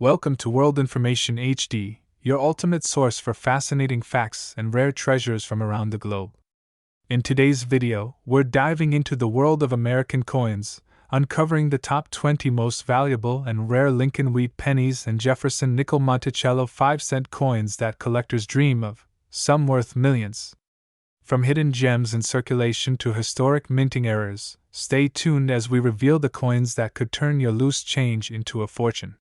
Welcome to World Information HD, your ultimate source for fascinating facts and rare treasures from around the globe. In today's video, we're diving into the world of American coins, uncovering the top 20 most valuable and rare Lincoln Wheat pennies and Jefferson nickel Monticello 5-cent coins that collectors dream of, some worth millions. From hidden gems in circulation to historic minting errors, stay tuned as we reveal the coins that could turn your loose change into a fortune.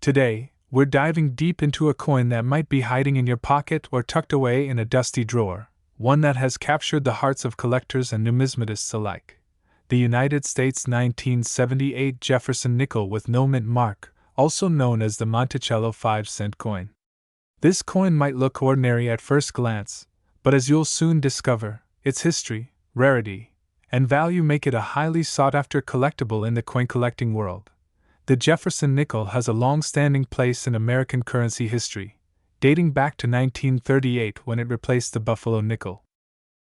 Today, we're diving deep into a coin that might be hiding in your pocket or tucked away in a dusty drawer, one that has captured the hearts of collectors and numismatists alike. The United States 1978 Jefferson nickel with no mint mark, also known as the Monticello 5-cent coin. This coin might look ordinary at first glance, but as you'll soon discover, its history, rarity, and value make it a highly sought-after collectible in the coin collecting world. The Jefferson nickel has a long-standing place in American currency history, dating back to 1938 when it replaced the Buffalo nickel.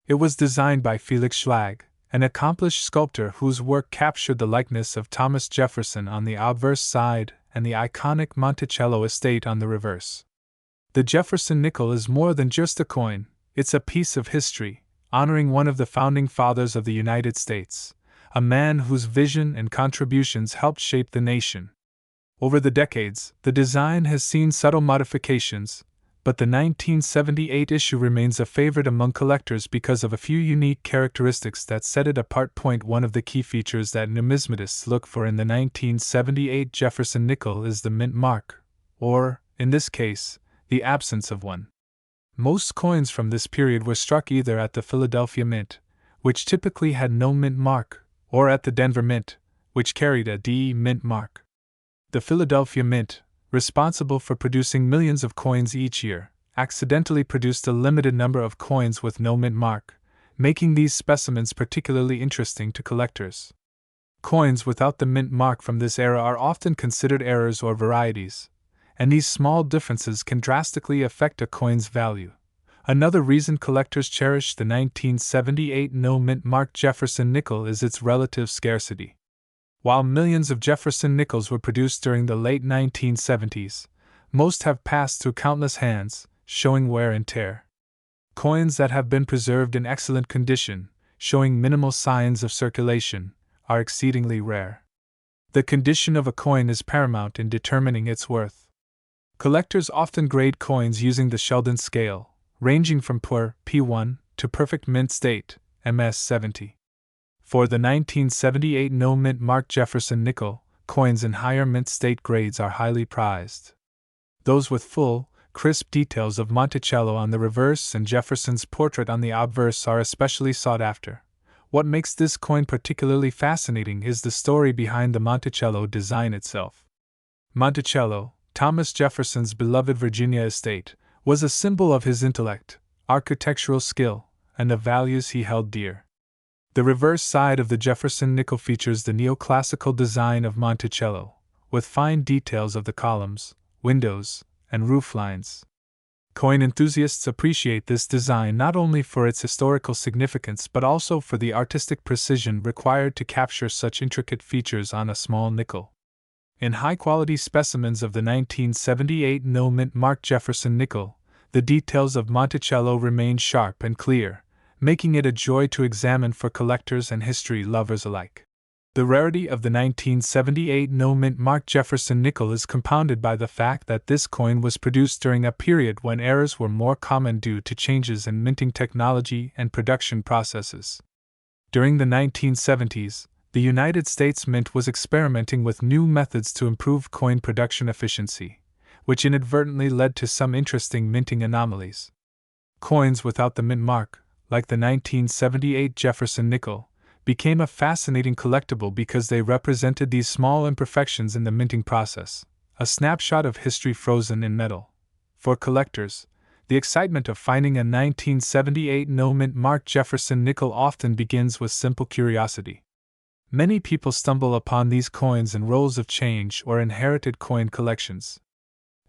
It was designed by Felix Schlag, an accomplished sculptor whose work captured the likeness of Thomas Jefferson on the obverse side and the iconic Monticello estate on the reverse. The Jefferson nickel is more than just a coin, it's a piece of history, honoring one of the founding fathers of the United States, a man whose vision and contributions helped shape the nation. Over the decades, the design has seen subtle modifications, but the 1978 issue remains a favorite among collectors because of a few unique characteristics that set it apart. One of the key features that numismatists look for in the 1978 Jefferson nickel is the mint mark, or, in this case, the absence of one. Most coins from this period were struck either at the Philadelphia Mint, which typically had no mint mark, or at the Denver Mint, which carried a D mint mark. The Philadelphia Mint, responsible for producing millions of coins each year, accidentally produced a limited number of coins with no mint mark, making these specimens particularly interesting to collectors. Coins without the mint mark from this era are often considered errors or varieties, and these small differences can drastically affect a coin's value. Another reason collectors cherish the 1978 no mint mark Jefferson nickel is its relative scarcity. While millions of Jefferson nickels were produced during the late 1970s, most have passed through countless hands, showing wear and tear. Coins that have been preserved in excellent condition, showing minimal signs of circulation, are exceedingly rare. The condition of a coin is paramount in determining its worth. Collectors often grade coins using the Sheldon scale, ranging from poor P1 to perfect mint state MS70. For the 1978 no mint mark Jefferson nickel, coins in higher mint state grades are highly prized. Those with full, crisp details of Monticello on the reverse and Jefferson's portrait on the obverse are especially sought after. What makes this coin particularly fascinating is the story behind the Monticello design itself. Monticello, Thomas Jefferson's beloved Virginia estate, was a symbol of his intellect, architectural skill, and the values he held dear. The reverse side of the Jefferson nickel features the neoclassical design of Monticello, with fine details of the columns, windows, and roof lines. Coin enthusiasts appreciate this design not only for its historical significance but also for the artistic precision required to capture such intricate features on a small nickel. In high-quality specimens of the 1978 no mint mark Jefferson nickel, the details of Monticello remain sharp and clear, making it a joy to examine for collectors and history lovers alike. The rarity of the 1978 no mint mark Jefferson nickel is compounded by the fact that this coin was produced during a period when errors were more common due to changes in minting technology and production processes. During the 1970s, the United States Mint was experimenting with new methods to improve coin production efficiency, which inadvertently led to some interesting minting anomalies. Coins without the mint mark, like the 1978 Jefferson nickel, became a fascinating collectible because they represented these small imperfections in the minting process, a snapshot of history frozen in metal. For collectors, the excitement of finding a 1978 no mint mark Jefferson nickel often begins with simple curiosity. Many people stumble upon these coins in rolls of change or inherited coin collections.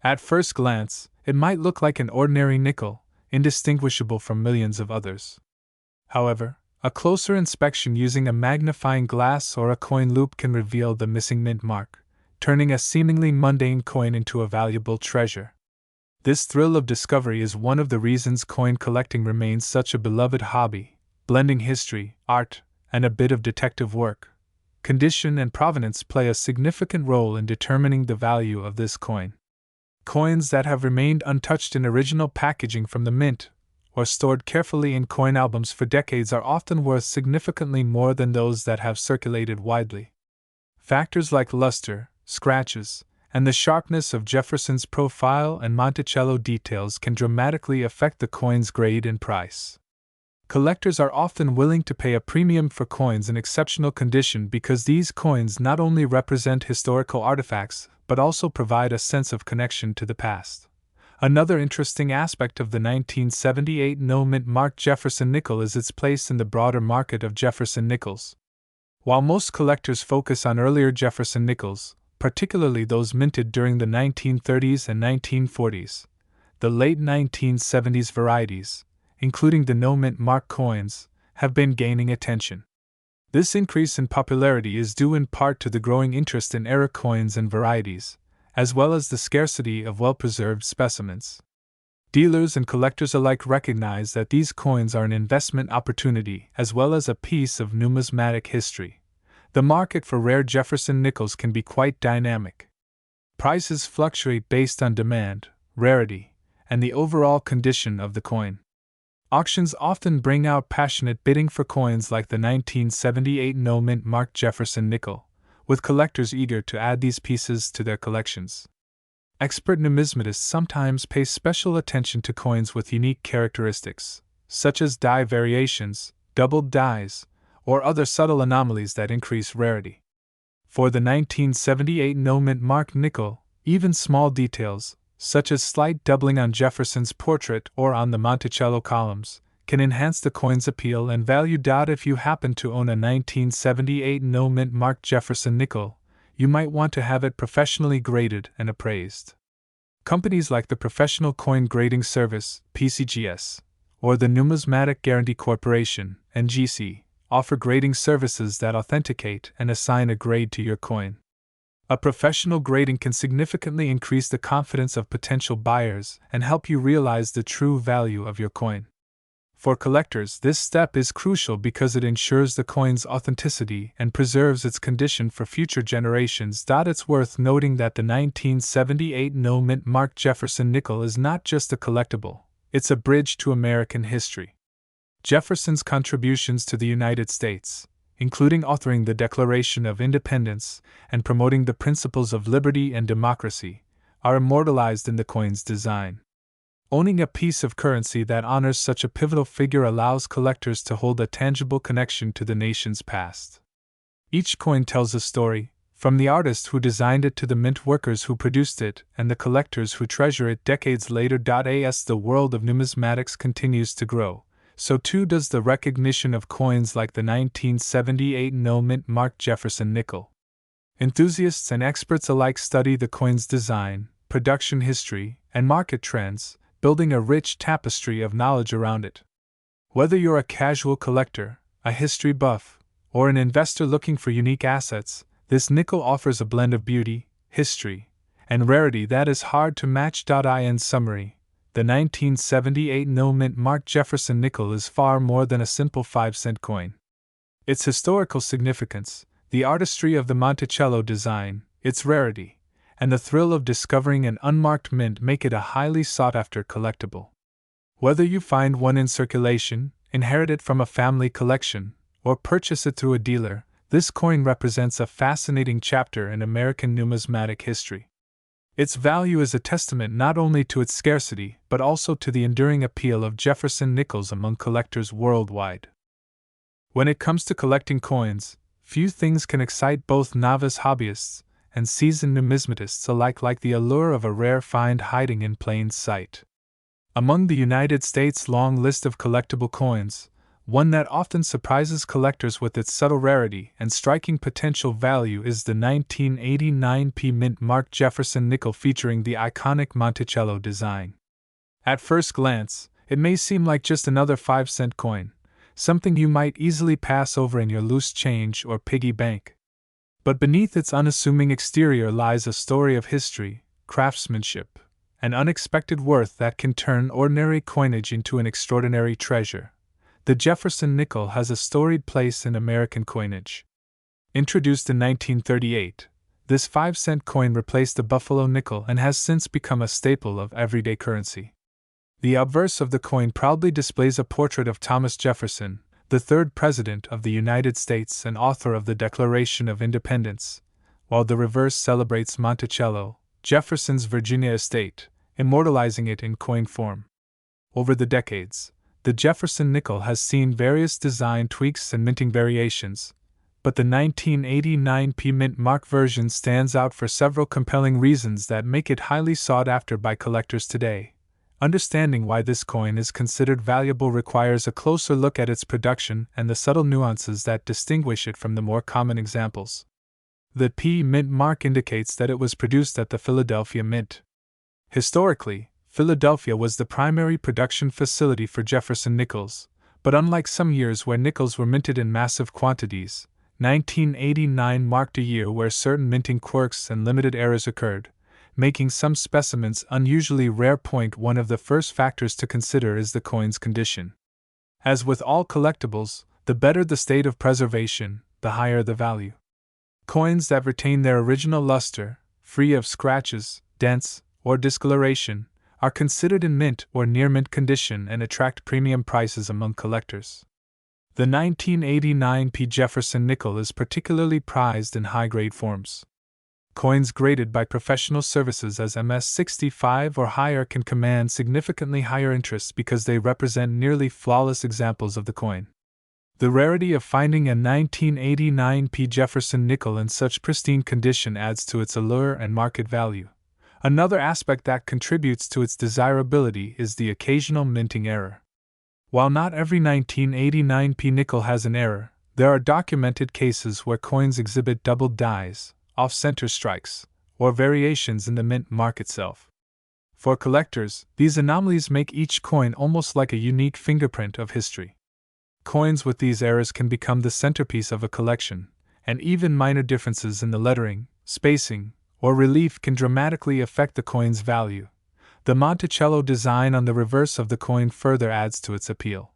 At first glance, it might look like an ordinary nickel, indistinguishable from millions of others. However, a closer inspection using a magnifying glass or a coin loop can reveal the missing mint mark, turning a seemingly mundane coin into a valuable treasure. This thrill of discovery is one of the reasons coin collecting remains such a beloved hobby, blending history, art, and a bit of detective work. Condition and provenance play a significant role in determining the value of this coin. Coins that have remained untouched in original packaging from the mint, or stored carefully in coin albums for decades, are often worth significantly more than those that have circulated widely. Factors like luster, scratches, and the sharpness of Jefferson's profile and Monticello details can dramatically affect the coin's grade and price. Collectors are often willing to pay a premium for coins in exceptional condition because these coins not only represent historical artifacts but also provide a sense of connection to the past. Another interesting aspect of the 1978 no-mint marked Jefferson nickel is its place in the broader market of Jefferson nickels. While most collectors focus on earlier Jefferson nickels, particularly those minted during the 1930s and 1940s, the late 1970s varieties, including the no-mint mark coins, have been gaining attention. This increase in popularity is due in part to the growing interest in era coins and varieties, as well as the scarcity of well-preserved specimens. Dealers and collectors alike recognize that these coins are an investment opportunity as well as a piece of numismatic history. The market for rare Jefferson nickels can be quite dynamic. Prices fluctuate based on demand, rarity, and the overall condition of the coin. Auctions often bring out passionate bidding for coins like the 1978 no-mint marked Jefferson nickel, with collectors eager to add these pieces to their collections. Expert numismatists sometimes pay special attention to coins with unique characteristics, such as die variations, doubled dies, or other subtle anomalies that increase rarity. For the 1978 no-mint marked nickel, even small details, such as slight doubling on Jefferson's portrait or on the Monticello columns, can enhance the coin's appeal and value. If you happen to own a 1978 no-mint marked Jefferson nickel, you might want to have it professionally graded and appraised. Companies like the Professional Coin Grading Service, PCGS, or the Numismatic Guarantee Corporation, NGC, offer grading services that authenticate and assign a grade to your coin. A professional grading can significantly increase the confidence of potential buyers and help you realize the true value of your coin. For collectors, this step is crucial because it ensures the coin's authenticity and preserves its condition for future generations. It's worth noting that the 1978 no-mint marked Jefferson nickel is not just a collectible, it's a bridge to American history. Jefferson's contributions to the United States, including authoring the Declaration of Independence and promoting the principles of liberty and democracy, are immortalized in the coin's design. Owning a piece of currency that honors such a pivotal figure allows collectors to hold a tangible connection to the nation's past. Each coin tells a story, from the artist who designed it to the mint workers who produced it and the collectors who treasure it decades later. As the world of numismatics continues to grow, so too does the recognition of coins like the 1978 no-mint marked Jefferson nickel. Enthusiasts and experts alike study the coin's design, production history, and market trends, building a rich tapestry of knowledge around it. Whether you're a casual collector, a history buff, or an investor looking for unique assets, this nickel offers a blend of beauty, history, and rarity that is hard to match. In summary, the 1978 no-mint marked Jefferson nickel is far more than a simple 5-cent coin. Its historical significance, the artistry of the Monticello design, its rarity, and the thrill of discovering an unmarked mint make it a highly sought-after collectible. Whether you find one in circulation, inherit it from a family collection, or purchase it through a dealer, this coin represents a fascinating chapter in American numismatic history. Its value is a testament not only to its scarcity but also to the enduring appeal of Jefferson nickels among collectors worldwide. When it comes to collecting coins, few things can excite both novice hobbyists and seasoned numismatists alike like the allure of a rare find hiding in plain sight. Among the United States' long list of collectible coins, one that often surprises collectors with its subtle rarity and striking potential value is the 1989 mint marked Jefferson nickel featuring the iconic Monticello design. At first glance, it may seem like just another 5-cent coin, something you might easily pass over in your loose change or piggy bank. But beneath its unassuming exterior lies a story of history, craftsmanship, and unexpected worth that can turn ordinary coinage into an extraordinary treasure. The Jefferson nickel has a storied place in American coinage. Introduced in 1938, this 5-cent coin replaced the Buffalo nickel and has since become a staple of everyday currency. The obverse of the coin proudly displays a portrait of Thomas Jefferson, the third President of the United States and author of the Declaration of Independence, while the reverse celebrates Monticello, Jefferson's Virginia estate, immortalizing it in coin form. Over the decades, the Jefferson nickel has seen various design tweaks and minting variations, but the 1989 P Mint Mark version stands out for several compelling reasons that make it highly sought after by collectors today. Understanding why this coin is considered valuable requires a closer look at its production and the subtle nuances that distinguish it from the more common examples. The P Mint mark indicates that it was produced at the Philadelphia Mint. Historically, Philadelphia was the primary production facility for Jefferson nickels, but unlike some years where nickels were minted in massive quantities, 1989 marked a year where certain minting quirks and limited errors occurred, making some specimens unusually rare. One of the first factors to consider is the coin's condition. As with all collectibles, the better the state of preservation, the higher the value. Coins that retain their original luster, free of scratches, dents, or discoloration, are considered in mint or near mint condition and attract premium prices among collectors. The 1989 P. Jefferson nickel is particularly prized in high-grade forms. Coins graded by professional services as MS-65 or higher can command significantly higher interest because they represent nearly flawless examples of the coin. The rarity of finding a 1989 P. Jefferson nickel in such pristine condition adds to its allure and market value. Another aspect that contributes to its desirability is the occasional minting error. While not every 1989 P nickel has an error, there are documented cases where coins exhibit doubled dies, off-center strikes, or variations in the mint mark itself. For collectors, these anomalies make each coin almost like a unique fingerprint of history. Coins with these errors can become the centerpiece of a collection, and even minor differences in the lettering, spacing, or relief can dramatically affect the coin's value. The Monticello design on the reverse of the coin further adds to its appeal.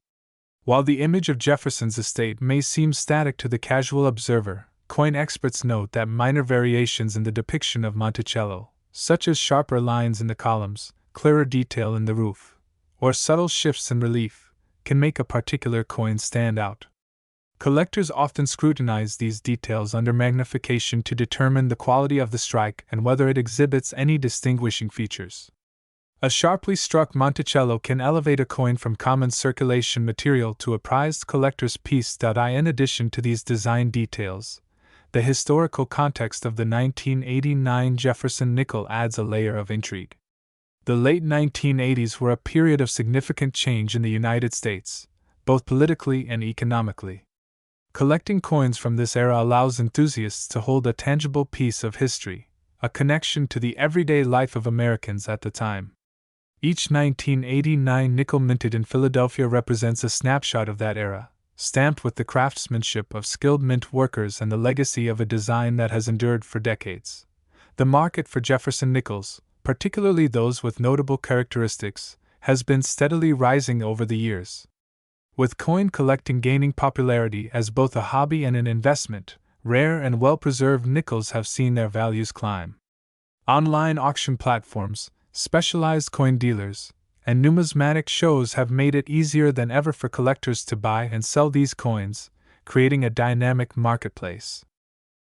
While the image of Jefferson's estate may seem static to the casual observer, coin experts note that minor variations in the depiction of Monticello, such as sharper lines in the columns, clearer detail in the roof, or subtle shifts in relief, can make a particular coin stand out. Collectors often scrutinize these details under magnification to determine the quality of the strike and whether it exhibits any distinguishing features. A sharply struck Monticello can elevate a coin from common circulation material to a prized collector's piece. In addition to these design details, the historical context of the 1989 Jefferson nickel adds a layer of intrigue. The late 1980s were a period of significant change in the United States, both politically and economically. Collecting coins from this era allows enthusiasts to hold a tangible piece of history, a connection to the everyday life of Americans at the time. Each 1989 nickel minted in Philadelphia represents a snapshot of that era, stamped with the craftsmanship of skilled mint workers and the legacy of a design that has endured for decades. The market for Jefferson nickels, particularly those with notable characteristics, has been steadily rising over the years. With coin collecting gaining popularity as both a hobby and an investment, rare and well-preserved nickels have seen their values climb. Online auction platforms, specialized coin dealers, and numismatic shows have made it easier than ever for collectors to buy and sell these coins, creating a dynamic marketplace.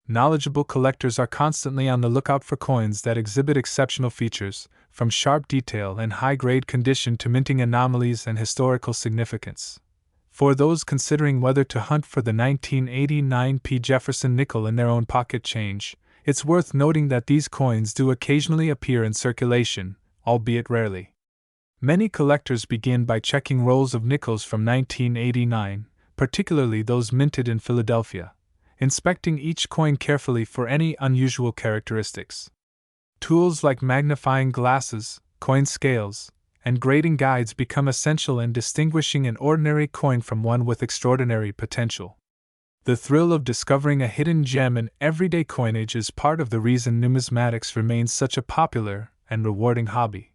Knowledgeable collectors are constantly on the lookout for coins that exhibit exceptional features, from sharp detail and high-grade condition to minting anomalies and historical significance. For those considering whether to hunt for the 1989 P. Jefferson nickel in their own pocket change, it's worth noting that these coins do occasionally appear in circulation, albeit rarely. Many collectors begin by checking rolls of nickels from 1989, particularly those minted in Philadelphia, inspecting each coin carefully for any unusual characteristics. Tools like magnifying glasses, coin scales, and grading guides become essential in distinguishing an ordinary coin from one with extraordinary potential. The thrill of discovering a hidden gem in everyday coinage is part of the reason numismatics remains such a popular and rewarding hobby.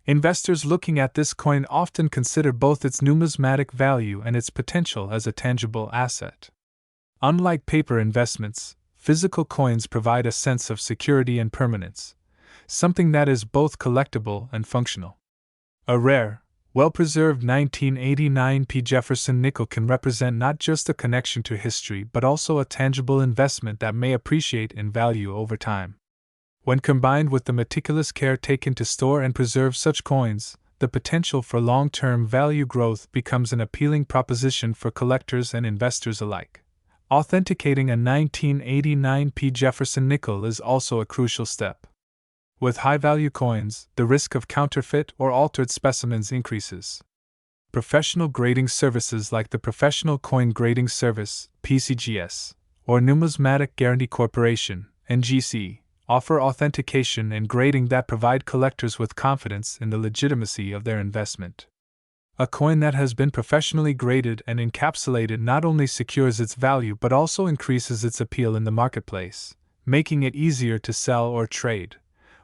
Investors looking at this coin often consider both its numismatic value and its potential as a tangible asset. Unlike paper investments, physical coins provide a sense of security and permanence, something that is both collectible and functional. A rare, well-preserved 1989 Jefferson nickel can represent not just a connection to history but also a tangible investment that may appreciate in value over time. When combined with the meticulous care taken to store and preserve such coins, the potential for long-term value growth becomes an appealing proposition for collectors and investors alike. Authenticating a 1989 Jefferson nickel is also a crucial step. With high-value coins, the risk of counterfeit or altered specimens increases. Professional grading services like the Professional Coin Grading Service (PCGS) or Numismatic Guarantee Corporation (NGC) offer authentication and grading that provide collectors with confidence in the legitimacy of their investment. A coin that has been professionally graded and encapsulated not only secures its value but also increases its appeal in the marketplace, making it easier to sell or trade.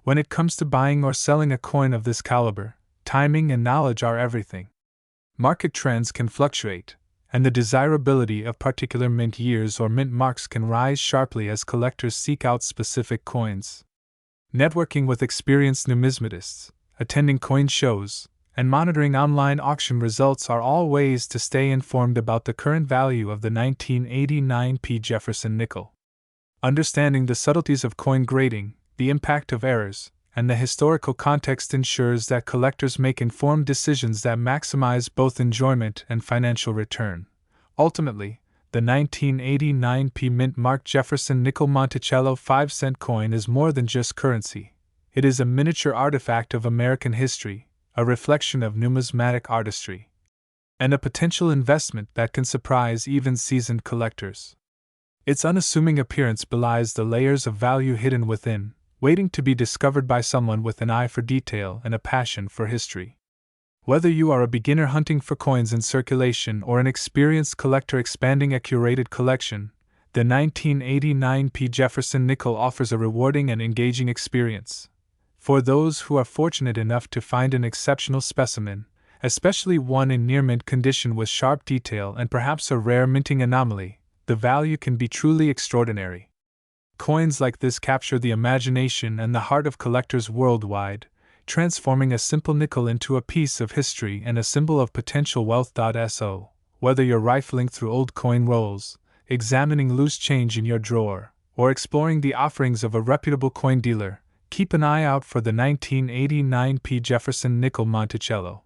When it comes to buying or selling a coin of this caliber, timing and knowledge are everything. Market trends can fluctuate, and the desirability of particular mint years or mint marks can rise sharply as collectors seek out specific coins. Networking with experienced numismatists, attending coin shows, and monitoring online auction results are all ways to stay informed about the current value of the 1989 Jefferson nickel. Understanding the subtleties of coin grading, the impact of errors, and the historical context ensures that collectors make informed decisions that maximize both enjoyment and financial return. Ultimately, the 1989 mint marked Jefferson nickel Monticello 5-cent coin is more than just currency. It is a miniature artifact of American history, a reflection of numismatic artistry, and a potential investment that can surprise even seasoned collectors. Its unassuming appearance belies the layers of value hidden within, waiting to be discovered by someone with an eye for detail and a passion for history. Whether you are a beginner hunting for coins in circulation or an experienced collector expanding a curated collection, the 1989 Jefferson nickel offers a rewarding and engaging experience. For those who are fortunate enough to find an exceptional specimen, especially one in near-mint condition with sharp detail and perhaps a rare minting anomaly, the value can be truly extraordinary. Coins like this capture the imagination and the heart of collectors worldwide, transforming a simple nickel into a piece of history and a symbol of potential wealth. So, whether you're rifling through old coin rolls, examining loose change in your drawer, or exploring the offerings of a reputable coin dealer, keep an eye out for the 1989 Jefferson nickel Monticello.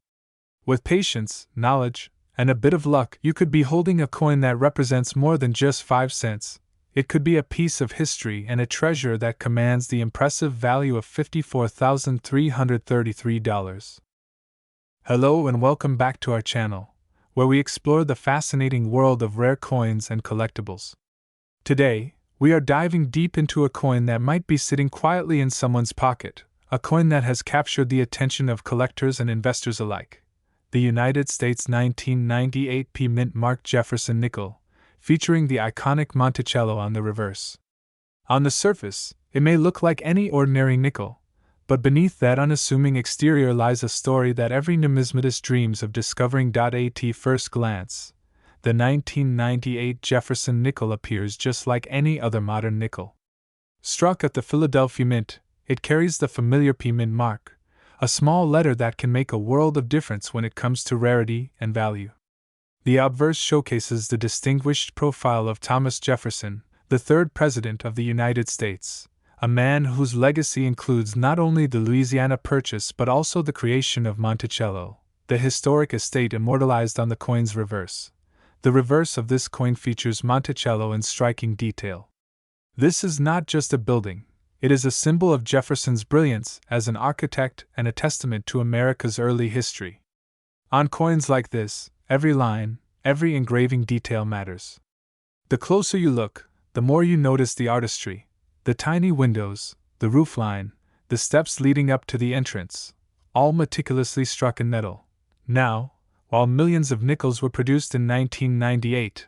With patience, knowledge, and a bit of luck, you could be holding a coin that represents more than just 5 cents. It could be a piece of history and a treasure that commands the impressive value of $54,333. Hello and welcome back to our channel, where we explore the fascinating world of rare coins and collectibles. Today, we are diving deep into a coin that might be sitting quietly in someone's pocket, a coin that has captured the attention of collectors and investors alike. The United States 1998 mint marked Jefferson nickel, featuring the iconic Monticello on the reverse. On the surface, it may look like any ordinary nickel, but beneath that unassuming exterior lies a story that every numismatist dreams of discovering. At first glance, the 1998 Jefferson nickel appears just like any other modern nickel. Struck at the Philadelphia Mint, it carries the familiar P mint mark, a small letter that can make a world of difference when it comes to rarity and value. The obverse showcases the distinguished profile of Thomas Jefferson, the third President of the United States, a man whose legacy includes not only the Louisiana Purchase but also the creation of Monticello, the historic estate immortalized on the coin's reverse. The reverse of this coin features Monticello in striking detail. This is not just a building, it is a symbol of Jefferson's brilliance as an architect and a testament to America's early history. On coins like this, every line, every engraving detail matters. The closer you look, the more you notice the artistry, the tiny windows, the roofline, the steps leading up to the entrance, all meticulously struck in metal. Now, while millions of nickels were produced in 1998,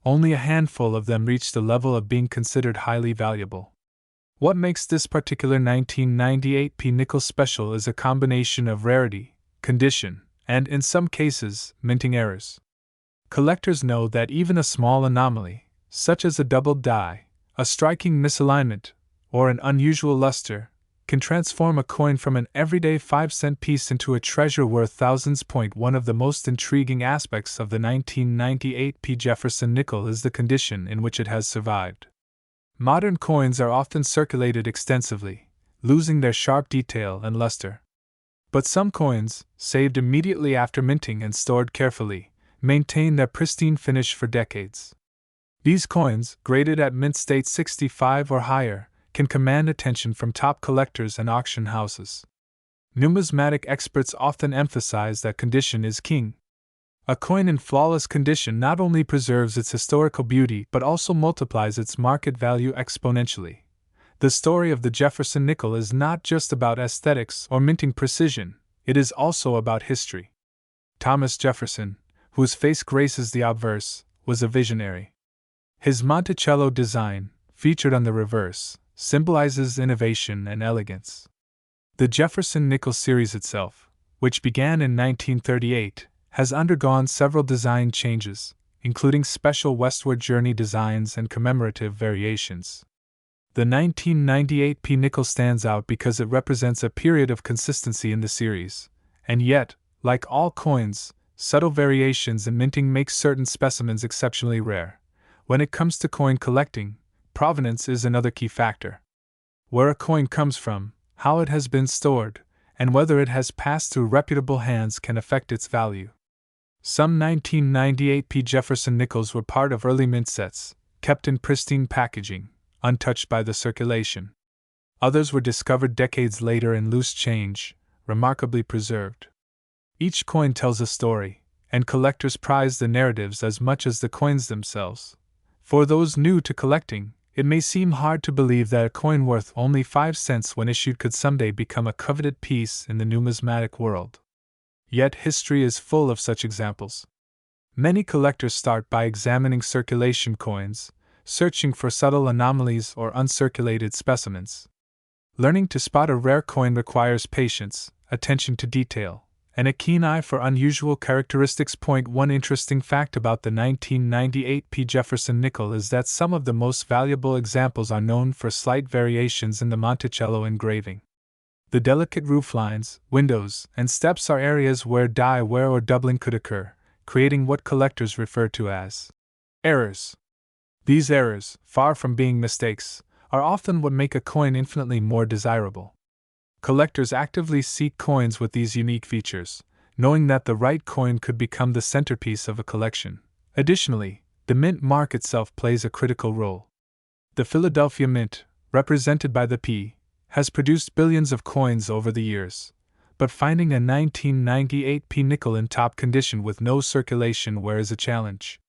only a handful of them reach the level of being considered highly valuable. What makes this particular 1998p nickel special is a combination of rarity, condition, and, in some cases, minting errors. Collectors know that even a small anomaly, such as a doubled die, a striking misalignment, or an unusual luster, can transform a coin from an everyday 5-cent piece into a treasure worth thousands. One of the most intriguing aspects of the 1998p Jefferson nickel is the condition in which it has survived. Modern coins are often circulated extensively, losing their sharp detail and luster. But some coins, saved immediately after minting and stored carefully, maintain their pristine finish for decades. These coins, graded at mint state 65 or higher, can command attention from top collectors and auction houses. Numismatic experts often emphasize that condition is king. A coin in flawless condition not only preserves its historical beauty but also multiplies its market value exponentially. The story of the Jefferson nickel is not just about aesthetics or minting precision, it is also about history. Thomas Jefferson, whose face graces the obverse, was a visionary. His Monticello design, featured on the reverse, symbolizes innovation and elegance. The Jefferson nickel series itself, which began in 1938, has undergone several design changes, including special westward journey designs and commemorative variations. The 1998p nickel stands out because it represents a period of consistency in the series, and yet, like all coins, subtle variations in minting make certain specimens exceptionally rare. When it comes to coin collecting, provenance is another key factor. Where a coin comes from, how it has been stored, and whether it has passed through reputable hands can affect its value. Some 1998p Jefferson nickels were part of early mint sets, kept in pristine packaging, untouched by the circulation. Others were discovered decades later in loose change, remarkably preserved. Each coin tells a story, and collectors prize the narratives as much as the coins themselves. For those new to collecting, it may seem hard to believe that a coin worth only 5 cents when issued could someday become a coveted piece in the numismatic world. Yet history is full of such examples. Many collectors start by examining circulation coins, searching for subtle anomalies or uncirculated specimens. Learning to spot a rare coin requires patience, attention to detail, and a keen eye for unusual characteristics. One interesting fact about the 1998p Jefferson nickel is that some of the most valuable examples are known for slight variations in the Monticello engraving. The delicate rooflines, windows, and steps are areas where die wear or doubling could occur, creating what collectors refer to as errors. These errors, far from being mistakes, are often what make a coin infinitely more desirable. Collectors actively seek coins with these unique features, knowing that the right coin could become the centerpiece of a collection. Additionally, the mint mark itself plays a critical role. The Philadelphia Mint, represented by the P, has produced billions of coins over the years, but finding a 1998p nickel in top condition with no circulation wear is a challenge.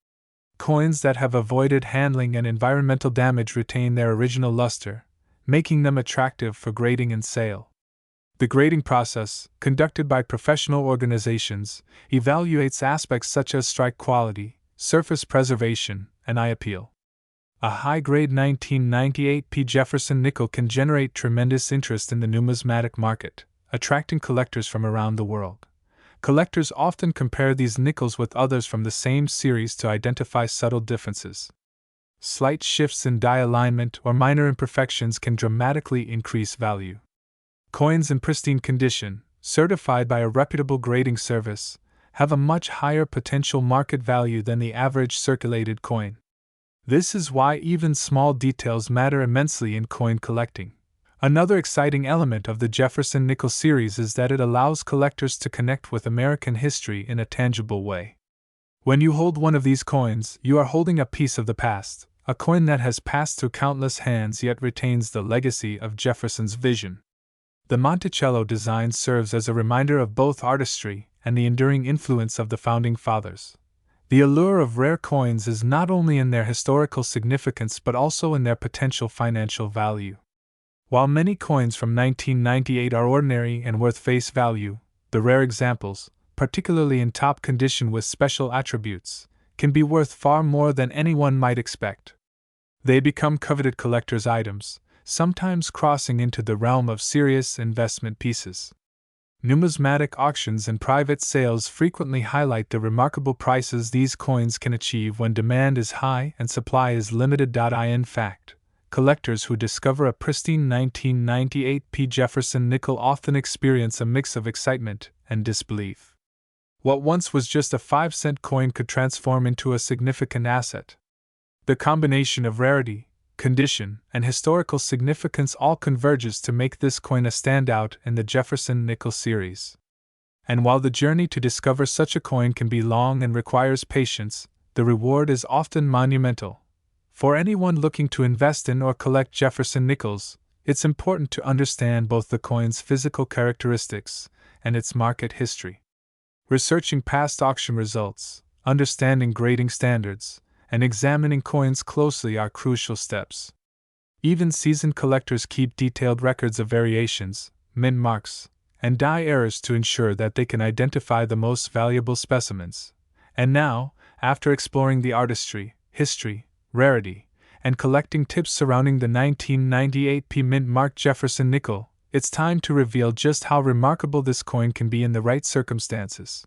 Coins that have avoided handling and environmental damage retain their original luster, making them attractive for grading and sale. The grading process, conducted by professional organizations, evaluates aspects such as strike quality, surface preservation, and eye appeal. A high-grade 1998p Jefferson nickel can generate tremendous interest in the numismatic market, attracting collectors from around the world. Collectors often compare these nickels with others from the same series to identify subtle differences. Slight shifts in die alignment or minor imperfections can dramatically increase value. Coins in pristine condition, certified by a reputable grading service, have a much higher potential market value than the average circulated coin. This is why even small details matter immensely in coin collecting. Another exciting element of the Jefferson nickel series is that it allows collectors to connect with American history in a tangible way. When you hold one of these coins, you are holding a piece of the past, a coin that has passed through countless hands yet retains the legacy of Jefferson's vision. The Monticello design serves as a reminder of both artistry and the enduring influence of the Founding Fathers. The allure of rare coins is not only in their historical significance but also in their potential financial value. While many coins from 1998 are ordinary and worth face value, the rare examples, particularly in top condition with special attributes, can be worth far more than anyone might expect. They become coveted collector's items, sometimes crossing into the realm of serious investment pieces. Numismatic auctions and private sales frequently highlight the remarkable prices these coins can achieve when demand is high and supply is limited. In fact, collectors who discover a pristine 1998 P. Jefferson nickel often experience a mix of excitement and disbelief. What once was just a 5-cent coin could transform into a significant asset. The combination of rarity, condition, and historical significance all converges to make this coin a standout in the Jefferson nickel series. And while the journey to discover such a coin can be long and requires patience, the reward is often monumental. For anyone looking to invest in or collect Jefferson nickels, it's important to understand both the coin's physical characteristics and its market history. Researching past auction results, understanding grading standards, and examining coins closely are crucial steps. Even seasoned collectors keep detailed records of variations, mint marks, and die errors to ensure that they can identify the most valuable specimens. And now, after exploring the artistry, history, rarity, and collecting tips surrounding the 1998 P mint marked Jefferson nickel, it's time to reveal just how remarkable this coin can be in the right circumstances.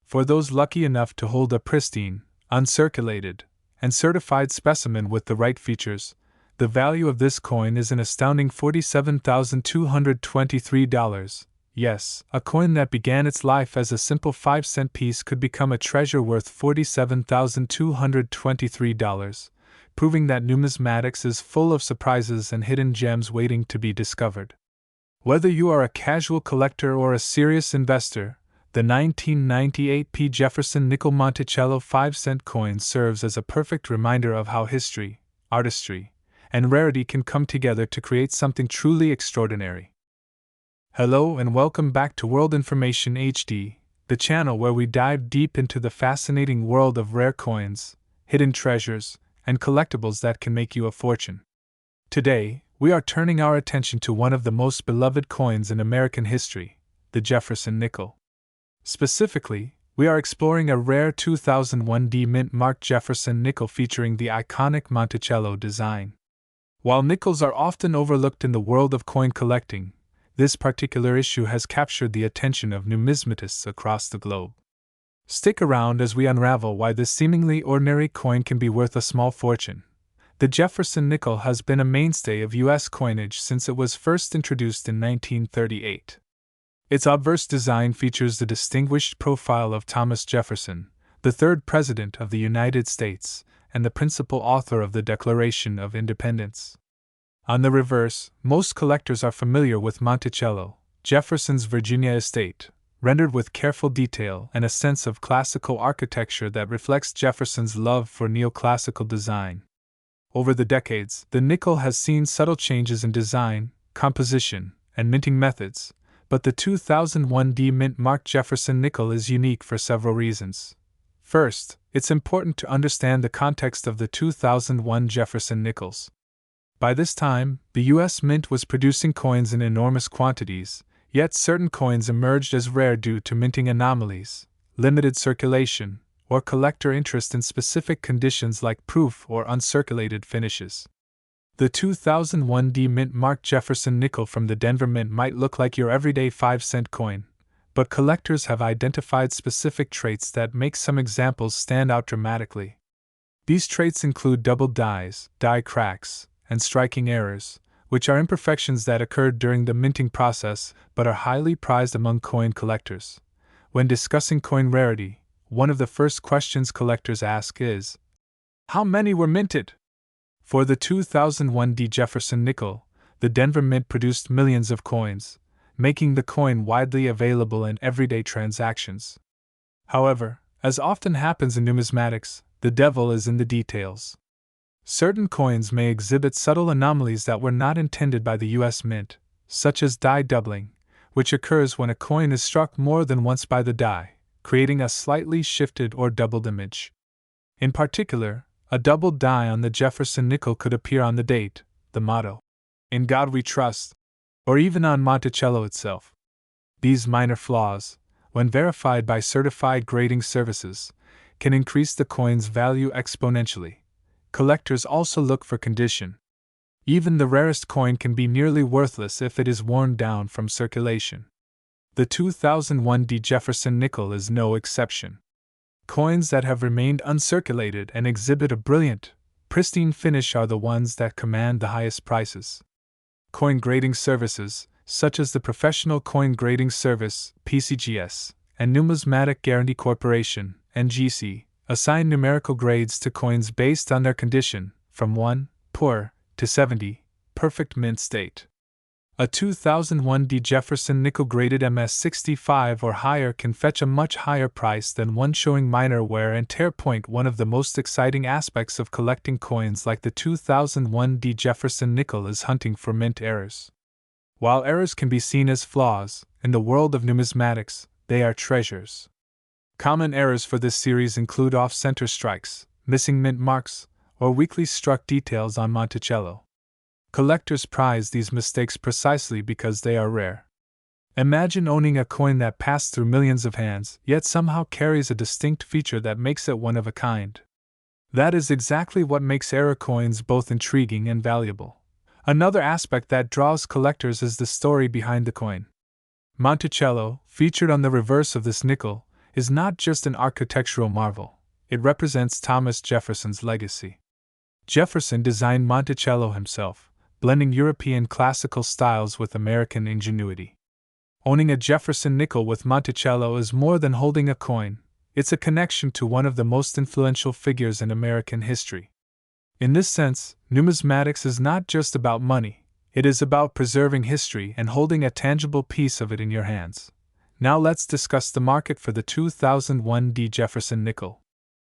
For those lucky enough to hold a pristine, uncirculated, and certified specimen with the right features, the value of this coin is an astounding $47,223. Yes, a coin that began its life as a simple 5-cent piece could become a treasure worth $47,223, proving that numismatics is full of surprises and hidden gems waiting to be discovered. Whether you are a casual collector or a serious investor, the 1998 P. Jefferson nickel Monticello 5-cent coin serves as a perfect reminder of how history, artistry, and rarity can come together to create something truly extraordinary. Hello and welcome back to World Information HD, the channel where we dive deep into the fascinating world of rare coins, hidden treasures, and collectibles that can make you a fortune. Today, we are turning our attention to one of the most beloved coins in American history, the Jefferson nickel. Specifically, we are exploring a rare 2001 D mint marked Jefferson nickel featuring the iconic Monticello design. While nickels are often overlooked in the world of coin collecting, this particular issue has captured the attention of numismatists across the globe. Stick around as we unravel why this seemingly ordinary coin can be worth a small fortune. The Jefferson nickel has been a mainstay of U.S. coinage since it was first introduced in 1938. Its obverse design features the distinguished profile of Thomas Jefferson, the third President of the United States, and the principal author of the Declaration of Independence. On the reverse, most collectors are familiar with Monticello, Jefferson's Virginia estate, rendered with careful detail and a sense of classical architecture that reflects Jefferson's love for neoclassical design. Over the decades, the nickel has seen subtle changes in design, composition, and minting methods, but the 2001 D mint marked Jefferson nickel is unique for several reasons. First, it's important to understand the context of the 2001 Jefferson nickels. By this time, the U.S. Mint was producing coins in enormous quantities, yet certain coins emerged as rare due to minting anomalies, limited circulation, or collector interest in specific conditions like proof or uncirculated finishes. The 2001 D mint marked Jefferson nickel from the Denver Mint might look like your everyday 5-cent coin, but collectors have identified specific traits that make some examples stand out dramatically. These traits include double dies, die cracks, and striking errors, which are imperfections that occurred during the minting process but are highly prized among coin collectors. When discussing coin rarity, one of the first questions collectors ask is, how many were minted? For the 2001 D Jefferson nickel, the Denver Mint produced millions of coins, making the coin widely available in everyday transactions. However, as often happens in numismatics, the devil is in the details. Certain coins may exhibit subtle anomalies that were not intended by the U.S. Mint, such as die doubling, which occurs when a coin is struck more than once by the die, creating a slightly shifted or doubled image. In particular, a doubled die on the Jefferson nickel could appear on the date, the motto, "In God We Trust," or even on Monticello itself. These minor flaws, when verified by certified grading services, can increase the coin's value exponentially. Collectors also look for condition. Even the rarest coin can be nearly worthless if it is worn down from circulation. The 2001 Jefferson nickel is no exception. Coins that have remained uncirculated and exhibit a brilliant, pristine finish are the ones that command the highest prices. Coin grading services, such as the Professional Coin Grading Service (PCGS) and Numismatic Guarantee Corporation (NGC), assign numerical grades to coins based on their condition, from 1, poor, to 70, perfect mint state. A 2001 Jefferson nickel graded MS65 or higher can fetch a much higher price than one showing minor wear and tear. One of the most exciting aspects of collecting coins like the 2001 Jefferson nickel is hunting for mint errors. While errors can be seen as flaws, in the world of numismatics, they are treasures. Common errors for this series include off-center strikes, missing mint marks, or weakly struck details on Monticello. Collectors prize these mistakes precisely because they are rare. Imagine owning a coin that passed through millions of hands, yet somehow carries a distinct feature that makes it one of a kind. That is exactly what makes error coins both intriguing and valuable. Another aspect that draws collectors is the story behind the coin. Monticello, featured on the reverse of this nickel, is not just an architectural marvel, it represents Thomas Jefferson's legacy. Jefferson designed Monticello himself, blending European classical styles with American ingenuity. Owning a Jefferson nickel with Monticello is more than holding a coin, it's a connection to one of the most influential figures in American history. In this sense, numismatics is not just about money, it is about preserving history and holding a tangible piece of it in your hands. Now let's discuss the market for the 2001 Jefferson nickel.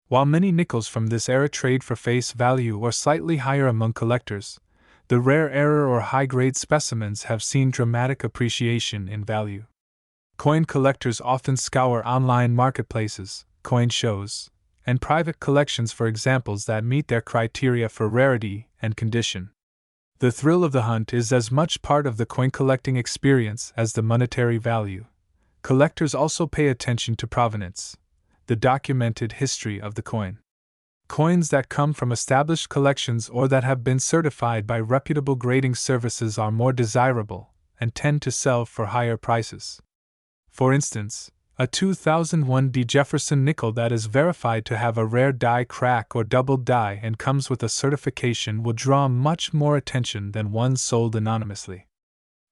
While many nickels from this era trade for face value or slightly higher among collectors, the rare error or high-grade specimens have seen dramatic appreciation in value. Coin collectors often scour online marketplaces, coin shows, and private collections for examples that meet their criteria for rarity and condition. The thrill of the hunt is as much part of the coin collecting experience as the monetary value. Collectors also pay attention to provenance, the documented history of the coin. Coins that come from established collections or that have been certified by reputable grading services are more desirable and tend to sell for higher prices. For instance, a 2001 Jefferson nickel that is verified to have a rare die crack or doubled die and comes with a certification will draw much more attention than one sold anonymously.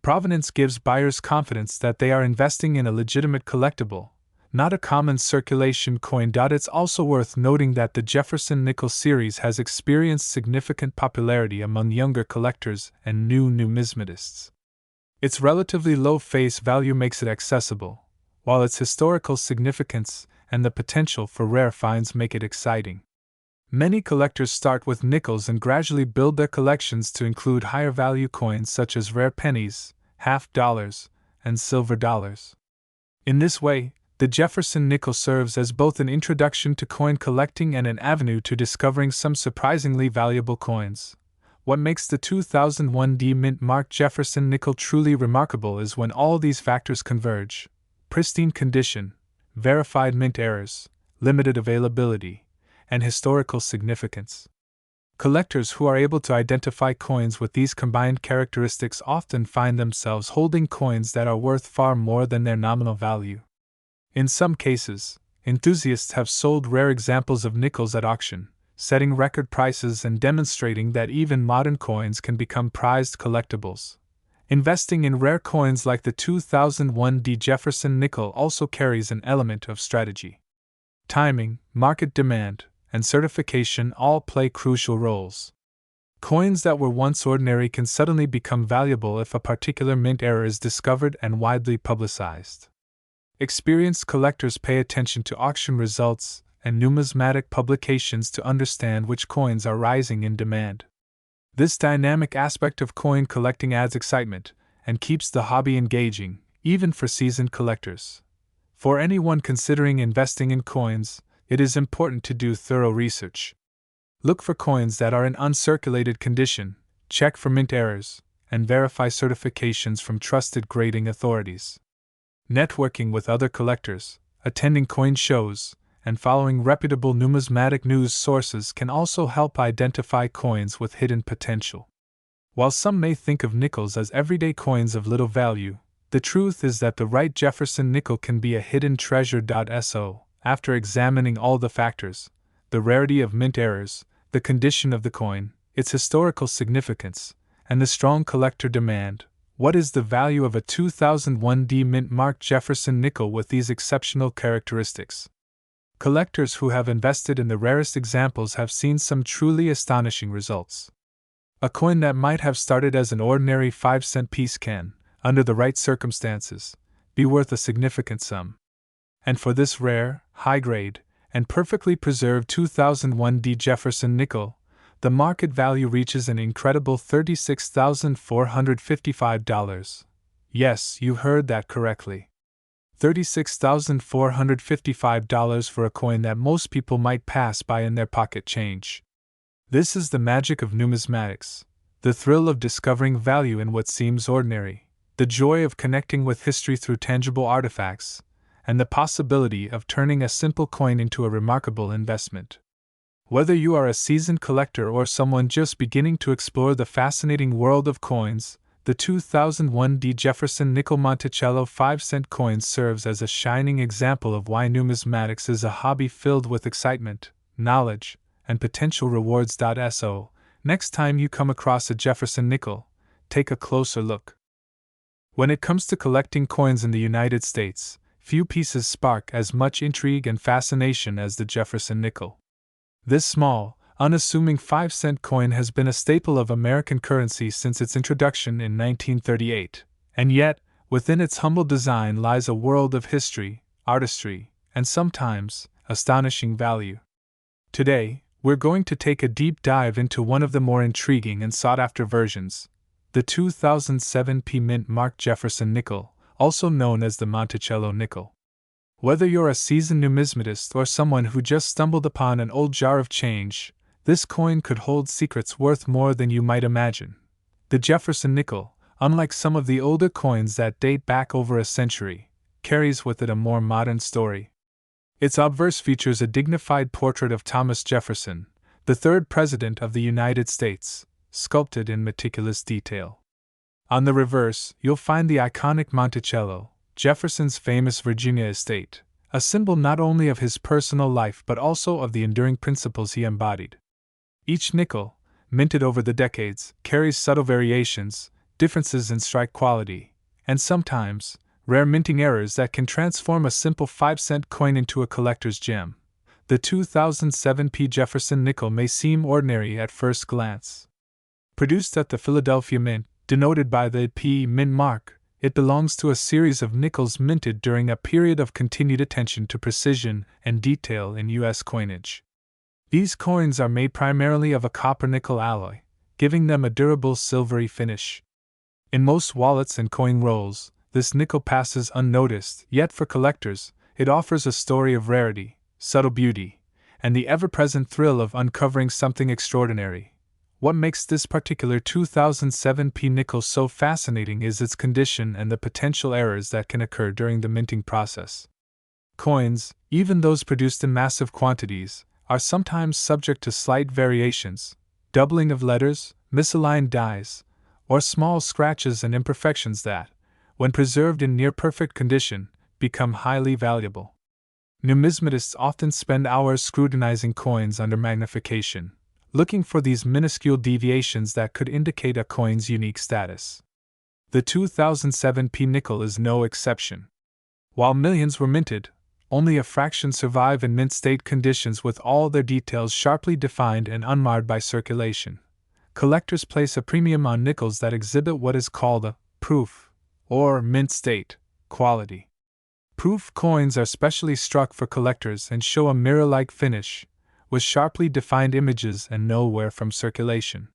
Provenance gives buyers confidence that they are investing in a legitimate collectible, not a common circulation coin. It's also worth noting that the Jefferson nickel series has experienced significant popularity among younger collectors and new numismatists. Its relatively low face value makes it accessible, while its historical significance and the potential for rare finds make it exciting. Many collectors start with nickels and gradually build their collections to include higher value coins such as rare pennies, half dollars, and silver dollars. In this way, the Jefferson nickel serves as both an introduction to coin collecting and an avenue to discovering some surprisingly valuable coins. What makes the 2001 mint marked Jefferson nickel truly remarkable is when all these factors converge: pristine condition, verified mint errors, limited availability, and historical significance. Collectors who are able to identify coins with these combined characteristics often find themselves holding coins that are worth far more than their nominal value. In some cases, enthusiasts have sold rare examples of nickels at auction, setting record prices and demonstrating that even modern coins can become prized collectibles. Investing in rare coins like the 2001 Jefferson nickel also carries an element of strategy. Timing, market demand, and certification all play crucial roles. Coins that were once ordinary can suddenly become valuable if a particular mint error is discovered and widely publicized. Experienced collectors pay attention to auction results and numismatic publications to understand which coins are rising in demand. This dynamic aspect of coin collecting adds excitement and keeps the hobby engaging, even for seasoned collectors. For anyone considering investing in coins, it is important to do thorough research. Look for coins that are in uncirculated condition, check for mint errors, and verify certifications from trusted grading authorities. Networking with other collectors, attending coin shows, and following reputable numismatic news sources can also help identify coins with hidden potential. While some may think of nickels as everyday coins of little value, the truth is that the right Jefferson nickel can be a hidden treasure. So, after examining all the factors, the rarity of mint errors, the condition of the coin, its historical significance, and the strong collector demand, what is the value of a 2001 mint-marked Jefferson nickel with these exceptional characteristics? Collectors who have invested in the rarest examples have seen some truly astonishing results. A coin that might have started as an ordinary 5-cent piece can, under the right circumstances, be worth a significant sum. And for this rare, high-grade, and perfectly preserved 2001 Jefferson nickel, the market value reaches an incredible $36,455. Yes, you heard that correctly. $36,455 for a coin that most people might pass by in their pocket change. This is the magic of numismatics, the thrill of discovering value in what seems ordinary, the joy of connecting with history through tangible artifacts, and the possibility of turning a simple coin into a remarkable investment. Whether you are a seasoned collector or someone just beginning to explore the fascinating world of coins, the 2001 Jefferson nickel Monticello 5-cent coin serves as a shining example of why numismatics is a hobby filled with excitement, knowledge, and potential rewards. So, next time you come across a Jefferson nickel, take a closer look. When it comes to collecting coins in the United States, few pieces spark as much intrigue and fascination as the Jefferson nickel. This small, unassuming 5-cent coin has been a staple of American currency since its introduction in 1938, and yet, within its humble design lies a world of history, artistry, and sometimes, astonishing value. Today, we're going to take a deep dive into one of the more intriguing and sought-after versions, the 2007 mint-marked Jefferson nickel, also known as the Monticello nickel. Whether you're a seasoned numismatist or someone who just stumbled upon an old jar of change, this coin could hold secrets worth more than you might imagine. The Jefferson nickel, unlike some of the older coins that date back over a century, carries with it a more modern story. Its obverse features a dignified portrait of Thomas Jefferson, the third President of the United States, sculpted in meticulous detail. On the reverse, you'll find the iconic Monticello, Jefferson's famous Virginia estate, a symbol not only of his personal life but also of the enduring principles he embodied. Each nickel, minted over the decades, carries subtle variations, differences in strike quality, and sometimes, rare minting errors that can transform a simple 5-cent coin into a collector's gem. The 2007 Jefferson nickel may seem ordinary at first glance. Produced at the Philadelphia Mint, denoted by the P mint mark, it belongs to a series of nickels minted during a period of continued attention to precision and detail in U.S. coinage. These coins are made primarily of a copper-nickel alloy, giving them a durable silvery finish. In most wallets and coin rolls, this nickel passes unnoticed, yet for collectors, it offers a story of rarity, subtle beauty, and the ever-present thrill of uncovering something extraordinary. What makes this particular 2007 nickel so fascinating is its condition and the potential errors that can occur during the minting process. Coins, even those produced in massive quantities, are sometimes subject to slight variations, doubling of letters, misaligned dies, or small scratches and imperfections that, when preserved in near-perfect condition, become highly valuable. Numismatists often spend hours scrutinizing coins under magnification, looking for these minuscule deviations that could indicate a coin's unique status. The 2007 nickel is no exception. While millions were minted, only a fraction survive in mint state conditions with all their details sharply defined and unmarred by circulation. Collectors place a premium on nickels that exhibit what is called a proof, or mint state, quality. Proof coins are specially struck for collectors and show a mirror-like finish, with sharply defined images and no wear from circulation.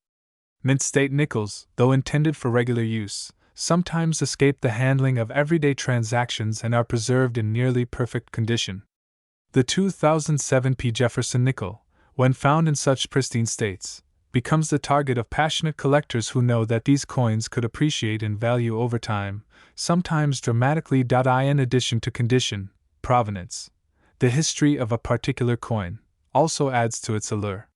Mint state nickels, though intended for regular use, sometimes escape the handling of everyday transactions and are preserved in nearly perfect condition. The 2007 Jefferson nickel, when found in such pristine states, becomes the target of passionate collectors who know that these coins could appreciate in value over time, sometimes dramatically. In addition to condition, provenance, the history of a particular coin also adds to its allure.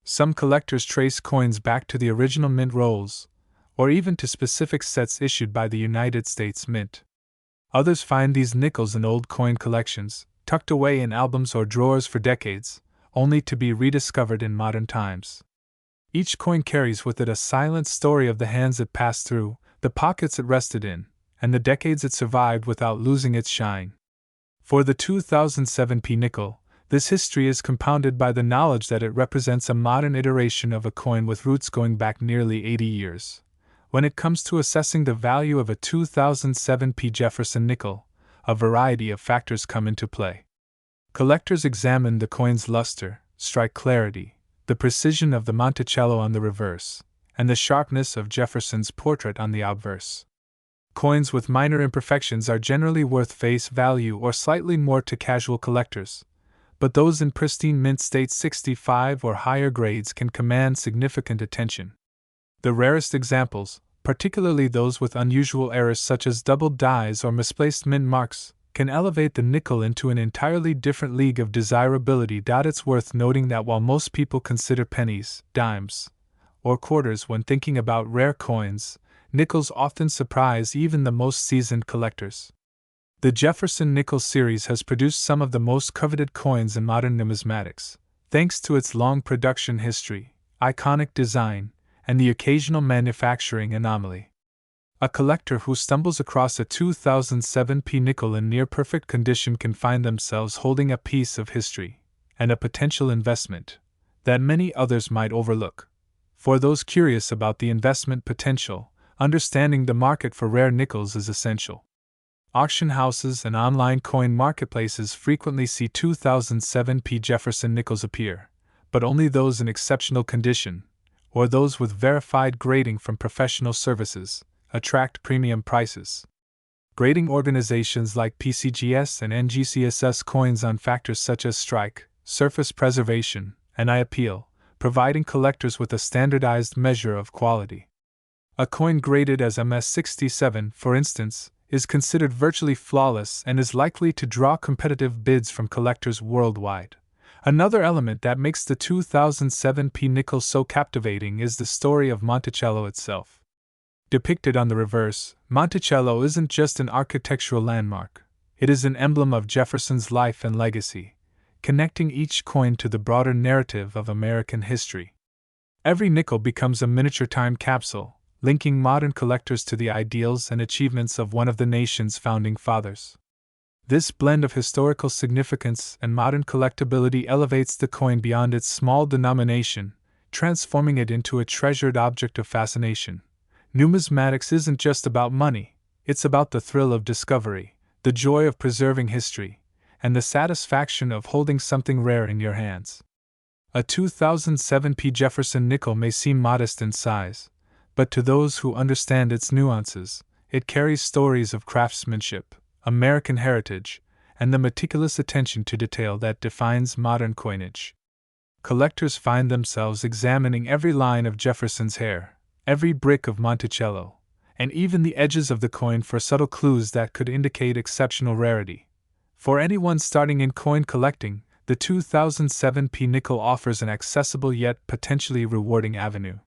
Some collectors trace coins back to the original mint rolls, or even to specific sets issued by the United States Mint. Others find these nickels in old coin collections, tucked away in albums or drawers for decades, only to be rediscovered in modern times. Each coin carries with it a silent story of the hands it passed through, the pockets it rested in, and the decades it survived without losing its shine. For the 2007 nickel, this history is compounded by the knowledge that it represents a modern iteration of a coin with roots going back nearly 80 years. When it comes to assessing the value of a 2007 Jefferson nickel, a variety of factors come into play. Collectors examine the coin's luster, strike clarity, the precision of the Monticello on the reverse, and the sharpness of Jefferson's portrait on the obverse. Coins with minor imperfections are generally worth face value or slightly more to casual collectors, but those in pristine mint state 65 or higher grades can command significant attention. The rarest examples, particularly those with unusual errors such as doubled dies or misplaced mint marks, can elevate the nickel into an entirely different league of desirability. It's worth noting that while most people consider pennies, dimes, or quarters when thinking about rare coins, nickels often surprise even the most seasoned collectors. The Jefferson nickel series has produced some of the most coveted coins in modern numismatics, thanks to its long production history, iconic design, and the occasional manufacturing anomaly. A collector who stumbles across a 2007 nickel in near-perfect condition can find themselves holding a piece of history, and a potential investment, that many others might overlook. For those curious about the investment potential, understanding the market for rare nickels is essential. Auction houses and online coin marketplaces frequently see 2007 Jefferson nickels appear, but only those in exceptional condition, or those with verified grading from professional services, attract premium prices. Grading organizations like PCGS and NGCSS coins on factors such as strike, surface preservation, and eye appeal, providing collectors with a standardized measure of quality. A coin graded as MS67, for instance, is considered virtually flawless and is likely to draw competitive bids from collectors worldwide. Another element that makes the 2007 nickel so captivating is the story of Monticello itself. Depicted on the reverse, Monticello isn't just an architectural landmark, it is an emblem of Jefferson's life and legacy, connecting each coin to the broader narrative of American history. Every nickel becomes a miniature time capsule, linking modern collectors to the ideals and achievements of one of the nation's founding fathers. This blend of historical significance and modern collectability elevates the coin beyond its small denomination, transforming it into a treasured object of fascination. Numismatics isn't just about money, it's about the thrill of discovery, the joy of preserving history, and the satisfaction of holding something rare in your hands. A 2007 Jefferson nickel may seem modest in size, but to those who understand its nuances, it carries stories of craftsmanship, American heritage, and the meticulous attention to detail that defines modern coinage. Collectors find themselves examining every line of Jefferson's hair, every brick of Monticello, and even the edges of the coin for subtle clues that could indicate exceptional rarity. For anyone starting in coin collecting, the 2007 nickel offers an accessible yet potentially rewarding avenue.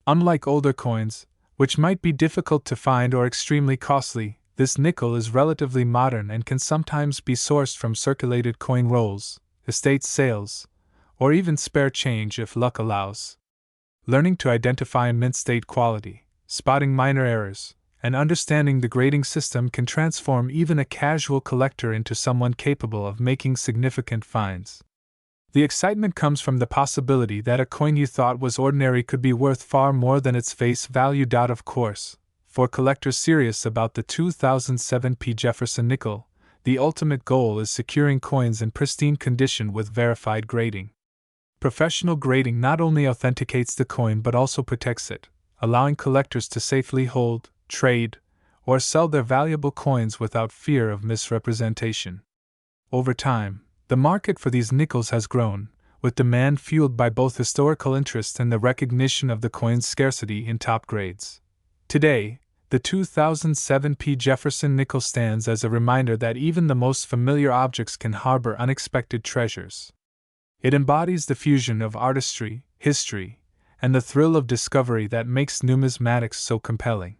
Unlike older coins, which might be difficult to find or extremely costly, this nickel is relatively modern and can sometimes be sourced from circulated coin rolls, estate sales, or even spare change if luck allows. Learning to identify mint state quality, spotting minor errors, and understanding the grading system can transform even a casual collector into someone capable of making significant finds. The excitement comes from the possibility that a coin you thought was ordinary could be worth far more than its face value. Of course, for collectors serious about the 2007 Jefferson nickel, the ultimate goal is securing coins in pristine condition with verified grading. Professional grading not only authenticates the coin but also protects it, allowing collectors to safely hold, trade, or sell their valuable coins without fear of misrepresentation. Over time, the market for these nickels has grown, with demand fueled by both historical interest and the recognition of the coin's scarcity in top grades. Today, The 2007 P. Jefferson nickel stands as a reminder that even the most familiar objects can harbor unexpected treasures. It embodies the fusion of artistry, history, and the thrill of discovery that makes numismatics so compelling.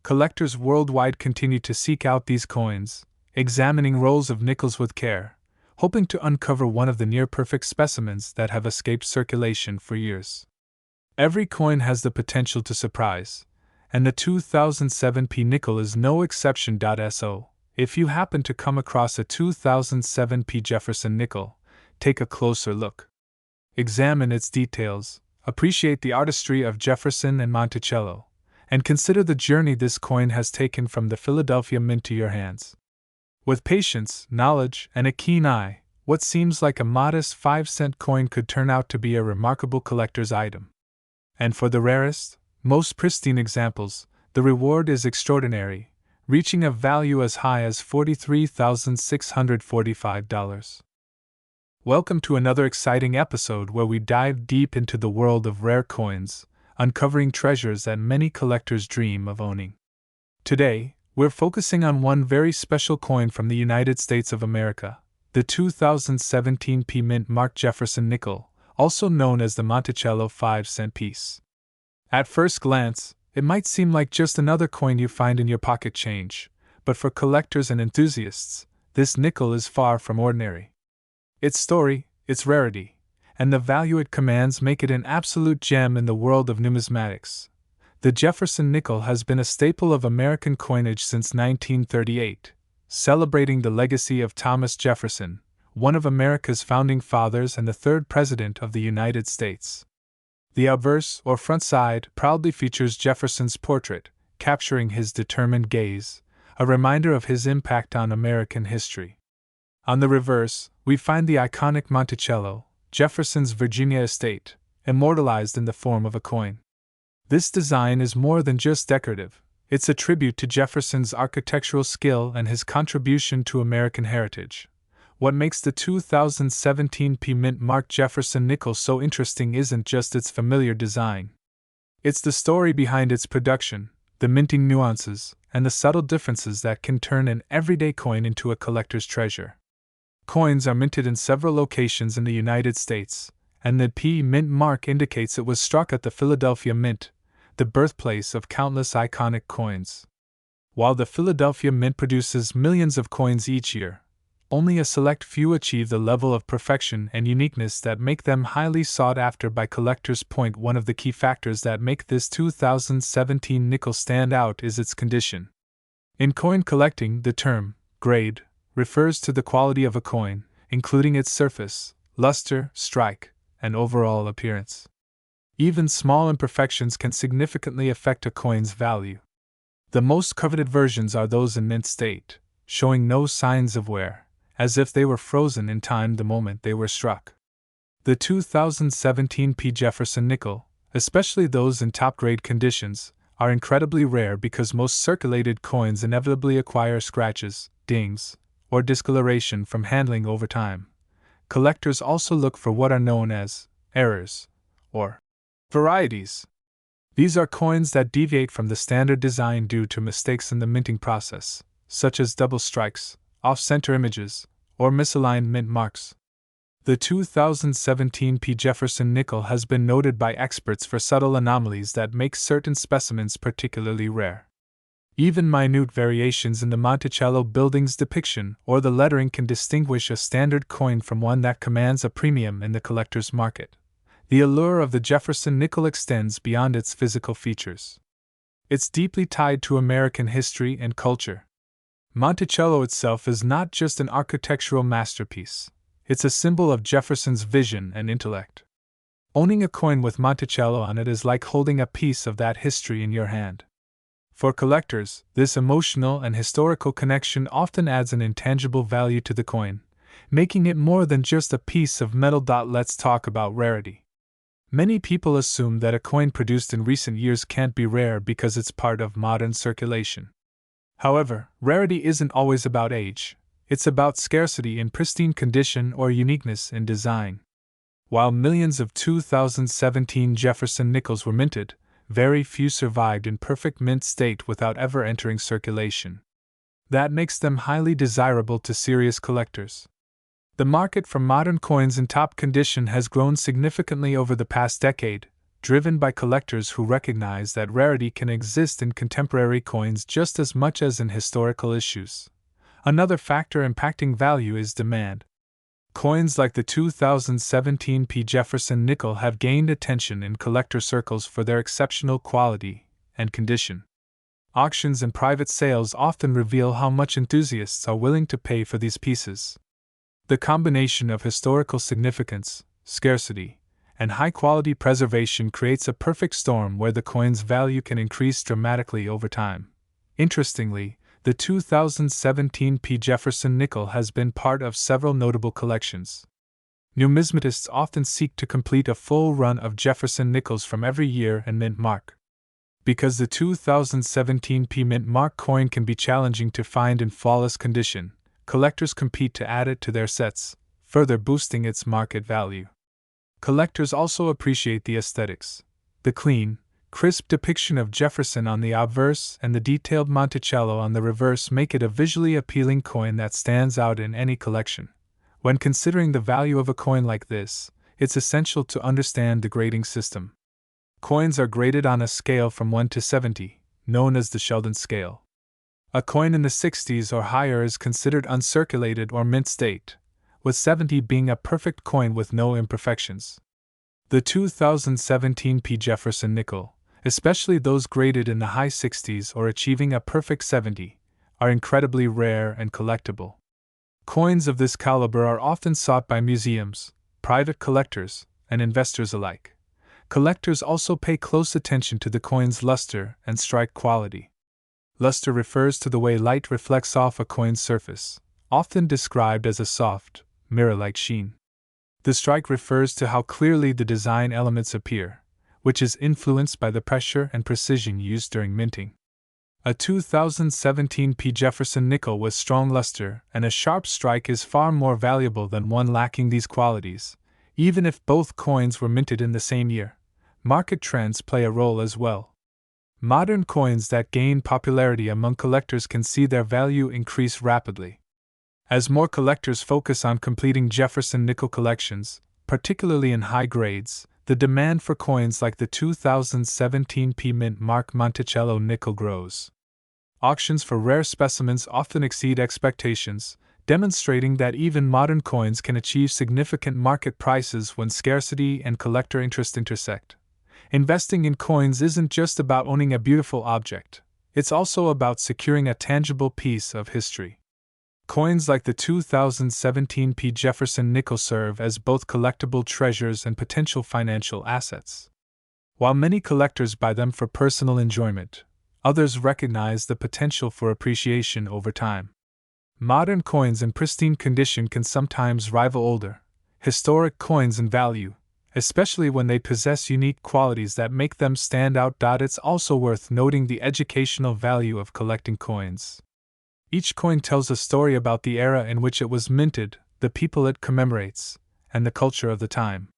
Collectors worldwide continue to seek out these coins, examining rolls of nickels with care, hoping to uncover one of the near-perfect specimens that have escaped circulation for years. Every coin has the potential to surprise, and the 2007 P nickel is no exception. So, if you happen to come across a 2007 P Jefferson nickel, take a closer look. Examine its details, appreciate the artistry of Jefferson and Monticello, and consider the journey this coin has taken from the Philadelphia Mint to your hands. With patience, knowledge, and a keen eye, what seems like a modest 5-cent coin could turn out to be a remarkable collector's item. And for the rarest, most pristine examples, the reward is extraordinary, reaching a value as high as $43,645. Welcome to another exciting episode where we dive deep into the world of rare coins, uncovering treasures that many collectors dream of owning. Today, we're focusing on one very special coin from the United States of America, the 2017 P Mint Mark Jefferson nickel, also known as the Monticello 5-cent piece. At first glance, it might seem like just another coin you find in your pocket change, but for collectors and enthusiasts, this nickel is far from ordinary. Its story, its rarity, and the value it commands make it an absolute gem in the world of numismatics. The Jefferson nickel has been a staple of American coinage since 1938, celebrating the legacy of Thomas Jefferson, one of America's founding fathers and the third President of the United States. The obverse, or front side, proudly features Jefferson's portrait, capturing his determined gaze, a reminder of his impact on American history. On the reverse, we find the iconic Monticello, Jefferson's Virginia estate, immortalized in the form of a coin. This design is more than just decorative, it's a tribute to Jefferson's architectural skill and his contribution to American heritage. What makes the 2017 P Mint Mark Jefferson nickel so interesting isn't just its familiar design. It's the story behind its production, the minting nuances, and the subtle differences that can turn an everyday coin into a collector's treasure. Coins are minted in several locations in the United States, and the P Mint mark indicates it was struck at the Philadelphia Mint, the birthplace of countless iconic coins. While the Philadelphia Mint produces millions of coins each year, only a select few achieve the level of perfection and uniqueness that make them highly sought after by collectors. One of the key factors that make this 2017 nickel stand out is its condition. In coin collecting, the term grade refers to the quality of a coin, including its surface, luster, strike, and overall appearance. Even small imperfections can significantly affect a coin's value. The most coveted versions are those in mint state, showing no signs of wear, as if they were frozen in time the moment they were struck. The 2017 P Jefferson nickel, especially those in top-grade conditions, are incredibly rare because most circulated coins inevitably acquire scratches, dings, or discoloration from handling over time. Collectors also look for what are known as errors, or varieties. These are coins that deviate from the standard design due to mistakes in the minting process, such as double strikes, off-center images, or misaligned mint marks. The 2017 P Jefferson nickel has been noted by experts for subtle anomalies that make certain specimens particularly rare. Even minute variations in the Monticello building's depiction or the lettering can distinguish a standard coin from one that commands a premium in the collector's market. The allure of the Jefferson nickel extends beyond its physical features. It's deeply tied to American history and culture. Monticello itself is not just an architectural masterpiece, it's a symbol of Jefferson's vision and intellect. Owning a coin with Monticello on it is like holding a piece of that history in your hand. For collectors, this emotional and historical connection often adds an intangible value to the coin, making it more than just a piece of metal. Let's talk about rarity. Many people assume that a coin produced in recent years can't be rare because it's part of modern circulation. However, rarity isn't always about age, it's about scarcity in pristine condition or uniqueness in design. While millions of 2017 Jefferson nickels were minted, very few survived in perfect mint state without ever entering circulation. That makes them highly desirable to serious collectors. The market for modern coins in top condition has grown significantly over the past decade, driven by collectors who recognize that rarity can exist in contemporary coins just as much as in historical issues. Another factor impacting value is demand. Coins like the 2017 P. Jefferson nickel have gained attention in collector circles for their exceptional quality and condition. Auctions and private sales often reveal how much enthusiasts are willing to pay for these pieces. The combination of historical significance, scarcity, and high-quality preservation creates a perfect storm where the coin's value can increase dramatically over time. Interestingly, the 2017 P. Jefferson nickel has been part of several notable collections. Numismatists often seek to complete a full run of Jefferson nickels from every year and mint mark. Because the 2017 P. mint mark coin can be challenging to find in flawless condition, collectors compete to add it to their sets, further boosting its market value. Collectors also appreciate the aesthetics. The clean, crisp depiction of Jefferson on the obverse and the detailed Monticello on the reverse make it a visually appealing coin that stands out in any collection. When considering the value of a coin like this, it's essential to understand the grading system. Coins are graded on a scale from 1 to 70, known as the Sheldon scale. A coin in the 60s or higher is considered uncirculated or mint state, with 70 being a perfect coin with no imperfections. The 2017 P. Jefferson nickel, especially those graded in the high 60s or achieving a perfect 70, are incredibly rare and collectible. Coins of this caliber are often sought by museums, private collectors, and investors alike. Collectors also pay close attention to the coin's luster and strike quality. Luster refers to the way light reflects off a coin's surface, often described as a soft, mirror-like sheen. The strike refers to how clearly the design elements appear, which is influenced by the pressure and precision used during minting. A 2017 P. Jefferson nickel with strong luster and a sharp strike is far more valuable than one lacking these qualities, even if both coins were minted in the same year. Market trends play a role as well. Modern coins that gain popularity among collectors can see their value increase rapidly. As more collectors focus on completing Jefferson nickel collections, particularly in high grades, the demand for coins like the 2017 P. mint mark Monticello nickel grows. Auctions for rare specimens often exceed expectations, demonstrating that even modern coins can achieve significant market prices when scarcity and collector interest intersect. Investing in coins isn't just about owning a beautiful object, it's also about securing a tangible piece of history. Coins like the 2017 P. Jefferson nickel serve as both collectible treasures and potential financial assets. While many collectors buy them for personal enjoyment, others recognize the potential for appreciation over time. Modern coins in pristine condition can sometimes rival older, historic coins in value, especially when they possess unique qualities that make them stand out. It's also worth noting the educational value of collecting coins. Each coin tells a story about the era in which it was minted, the people it commemorates, and the culture of the time.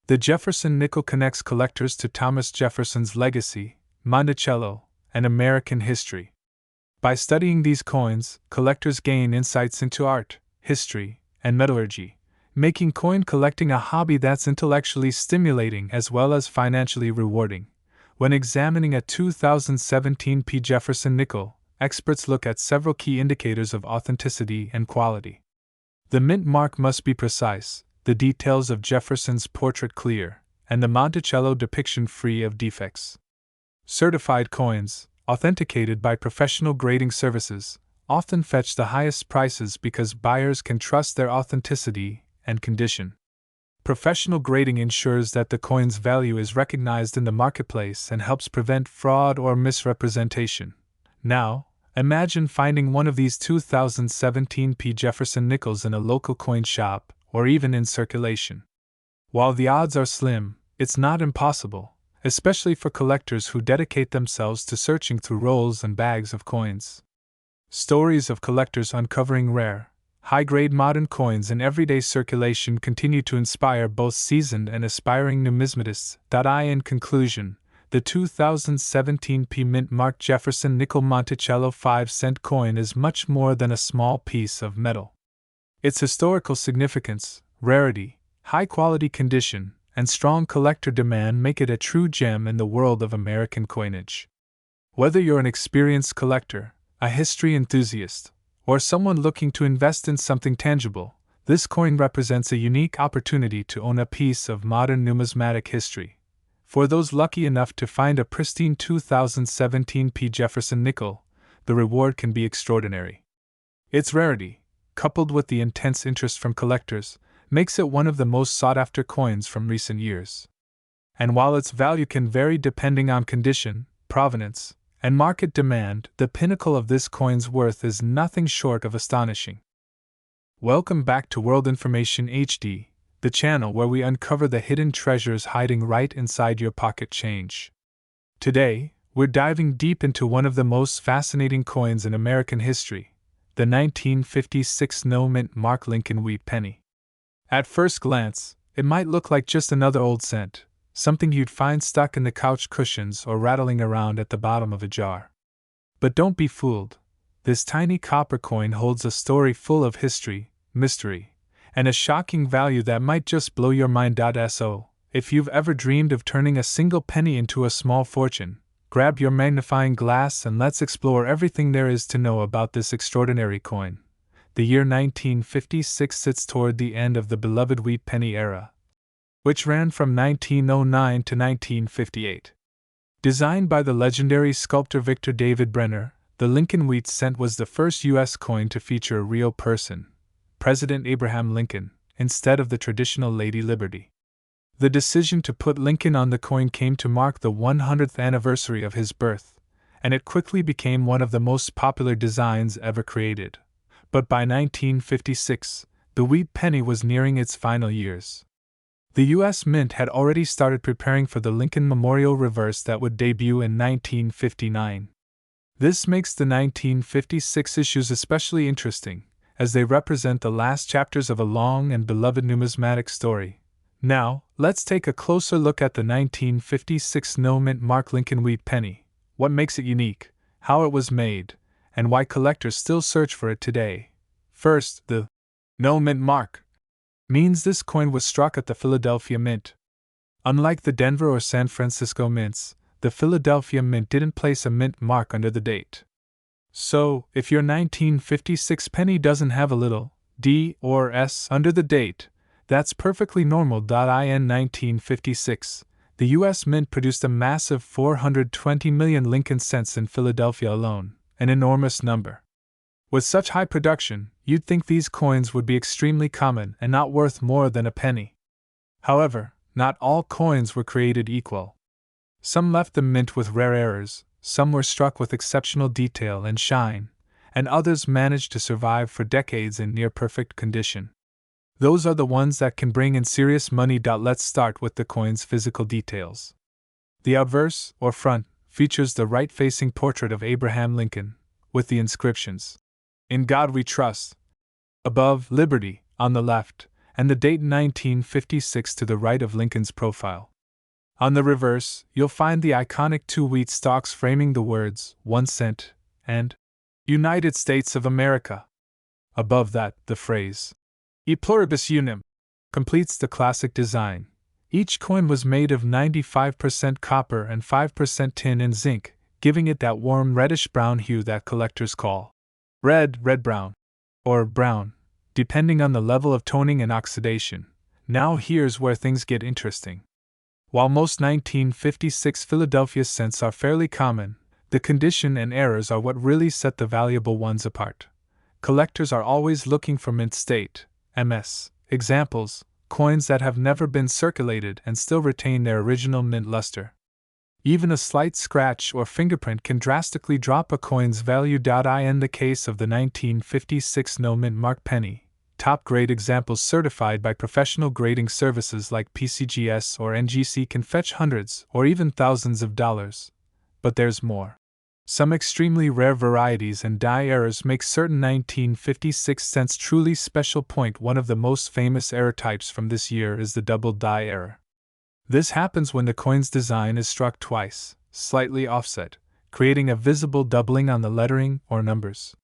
The Jefferson nickel connects collectors to Thomas Jefferson's legacy, Monticello, and American history. By studying these coins, collectors gain insights into art, history, and metallurgy, making coin collecting a hobby that's intellectually stimulating as well as financially rewarding. When examining a 2017 P. Jefferson nickel, experts look at several key indicators of authenticity and quality. The mint mark must be precise, the details of Jefferson's portrait clear, and the Monticello depiction free of defects. Certified coins, authenticated by professional grading services, often fetch the highest prices because buyers can trust their authenticity and condition. Professional grading ensures that the coin's value is recognized in the marketplace and helps prevent fraud or misrepresentation. Now, imagine finding one of these 2017 P. Jefferson nickels in a local coin shop or even in circulation. While the odds are slim, it's not impossible, especially for collectors who dedicate themselves to searching through rolls and bags of coins. Stories of collectors uncovering rare, high-grade modern coins in everyday circulation continue to inspire both seasoned and aspiring numismatists. In conclusion, The 2017 Mint Mark Jefferson nickel Monticello 5-cent coin is much more than a small piece of metal. Its historical significance, rarity, high-quality condition, and strong collector demand make it a true gem in the world of American coinage. Whether you're an experienced collector, a history enthusiast, or someone looking to invest in something tangible, this coin represents a unique opportunity to own a piece of modern numismatic history. For those lucky enough to find a pristine 2017 Jefferson nickel, the reward can be extraordinary. Its rarity, coupled with the intense interest from collectors, makes it one of the most sought-after coins from recent years. And while its value can vary depending on condition, provenance, and market demand, the pinnacle of this coin's worth is nothing short of astonishing. Welcome back to World Information HD, the channel where we uncover the hidden treasures hiding right inside your pocket change. Today, we're diving deep into one of the most fascinating coins in American history, the 1956 no-mint Mark Lincoln wheat penny. At first glance, it might look like just another old cent, something you'd find stuck in the couch cushions or rattling around at the bottom of a jar. But don't be fooled. This tiny copper coin holds a story full of history, mystery, and a shocking value that might just blow your mind. So, if you've ever dreamed of turning a single penny into a small fortune, grab your magnifying glass and let's explore everything there is to know about this extraordinary coin. The year 1956 sits toward the end of the beloved wheat penny era, which ran from 1909 to 1958. Designed by the legendary sculptor Victor David Brenner, the Lincoln wheat cent was the first U.S. coin to feature a real person, President Abraham Lincoln, instead of the traditional Lady Liberty. The decision to put Lincoln on the coin came to mark the 100th anniversary of his birth, and it quickly became one of the most popular designs ever created. But by 1956, the wheat penny was nearing its final years. The U.S. Mint had already started preparing for the Lincoln Memorial Reverse that would debut in 1959. This makes the 1956 issues especially interesting, as they represent the last chapters of a long and beloved numismatic story. Now, let's take a closer look at the 1956 no-mint Mark Lincoln wheat penny, what makes it unique, how it was made, and why collectors still search for it today. First, the no-mint mark means this coin was struck at the Philadelphia Mint. Unlike the Denver or San Francisco mints, the Philadelphia Mint didn't place a mint mark under the date. So, if your 1956 penny doesn't have a little D or S under the date, that's perfectly normal. In 1956, the U.S. Mint produced a massive 420 million Lincoln cents in Philadelphia alone, an enormous number. With such high production, you'd think these coins would be extremely common and not worth more than a penny. However, not all coins were created equal. Some left the mint with rare errors, some were struck with exceptional detail and shine, and others managed to survive for decades in near-perfect condition. Those are the ones that can bring in serious money. Let's start with the coin's physical details. The obverse, or front, features the right-facing portrait of Abraham Lincoln, with the inscriptions, "In God We Trust," above, "Liberty," on the left, and the date 1956 to the right of Lincoln's profile. On the reverse, you'll find the iconic two wheat stalks framing the words, 1 cent, and United States of America. Above that, the phrase, E pluribus unum, completes the classic design. Each coin was made of 95% copper and 5% tin and zinc, giving it that warm reddish-brown hue that collectors call red-brown, or brown, depending on the level of toning and oxidation. Now here's where things get interesting. While most 1956 Philadelphia cents are fairly common, the condition and errors are what really set the valuable ones apart. Collectors are always looking for mint state, MS, examples, coins that have never been circulated and still retain their original mint luster. Even a slight scratch or fingerprint can drastically drop a coin's value. In the case of the 1956 no-mint Mark penny, top-grade examples certified by professional grading services like PCGS or NGC can fetch hundreds or even thousands of dollars. But there's more. Some extremely rare varieties and die errors make certain 1956 cents truly special. One of the most famous error types from this year is the double die error. This happens when the coin's design is struck twice, slightly offset, creating a visible doubling on the lettering or numbers.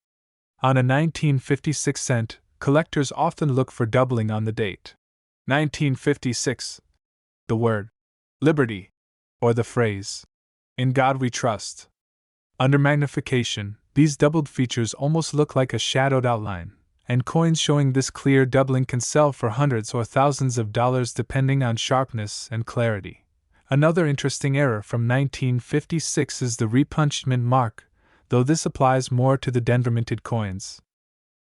On a 1956 cent, collectors often look for doubling on the date. 1956. The word liberty, or the phrase, "In God We Trust." Under magnification, these doubled features almost look like a shadowed outline, and coins showing this clear doubling can sell for hundreds or thousands of dollars depending on sharpness and clarity. Another interesting error from 1956 is the repunched mint mark, though this applies more to the Denver minted coins.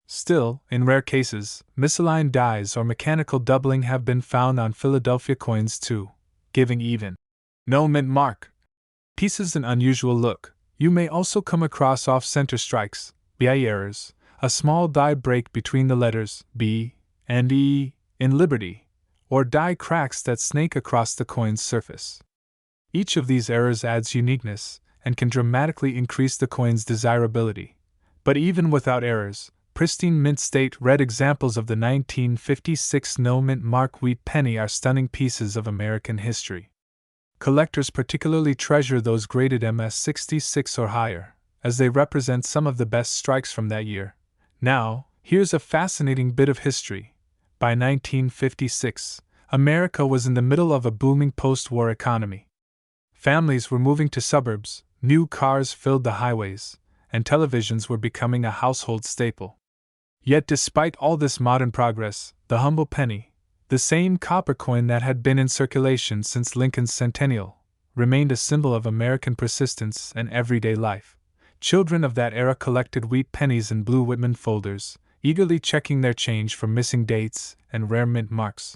Still, in rare cases, misaligned dies or mechanical doubling have been found on Philadelphia coins too, giving even no mint mark pieces an unusual look. You may also come across off-center strikes, BI errors, a small die break between the letters B and E in Liberty, or die cracks that snake across the coin's surface. Each of these errors adds uniqueness and can dramatically increase the coin's desirability. But even without errors, pristine mint state red examples of the 1956 no mint mark wheat penny are stunning pieces of American history. Collectors particularly treasure those graded MS-66 or higher, as they represent some of the best strikes from that year. Now, here's a fascinating bit of history. By 1956, America was in the middle of a booming post-war economy. Families were moving to suburbs, new cars filled the highways, and televisions were becoming a household staple. Yet despite all this modern progress, the humble penny, the same copper coin that had been in circulation since Lincoln's centennial, remained a symbol of American persistence and everyday life. Children of that era collected wheat pennies in blue Whitman folders, eagerly checking their change for missing dates and rare mint marks.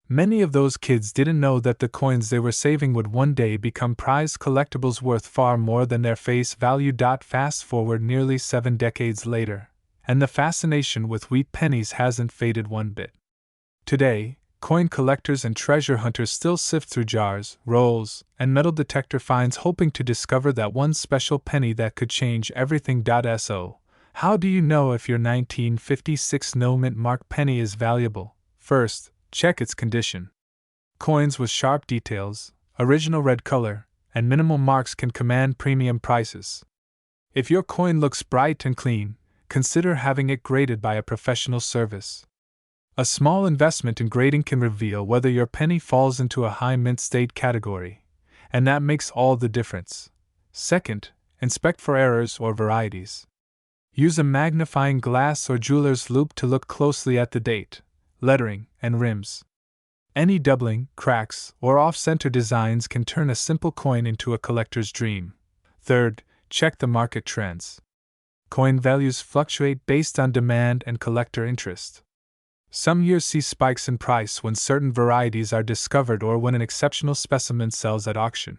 Many of those kids didn't know that the coins they were saving would one day become prized collectibles worth far more than their face value. Fast forward nearly 7 decades later, and the fascination with wheat pennies hasn't faded one bit. Today, coin collectors and treasure hunters still sift through jars, rolls, and metal detector finds hoping to discover that one special penny that could change everything. So, how do you know if your 1956 no mint mark penny is valuable? First, check its condition. Coins with sharp details, original red color, and minimal marks can command premium prices. If your coin looks bright and clean, consider having it graded by a professional service. A small investment in grading can reveal whether your penny falls into a high mint state category, and that makes all the difference. Second, inspect for errors or varieties. Use a magnifying glass or jeweler's loupe to look closely at the date, lettering, and rims. Any doubling, cracks, or off-center designs can turn a simple coin into a collector's dream. Third, check the market trends. Coin values fluctuate based on demand and collector interest. Some years see spikes in price when certain varieties are discovered or when an exceptional specimen sells at auction.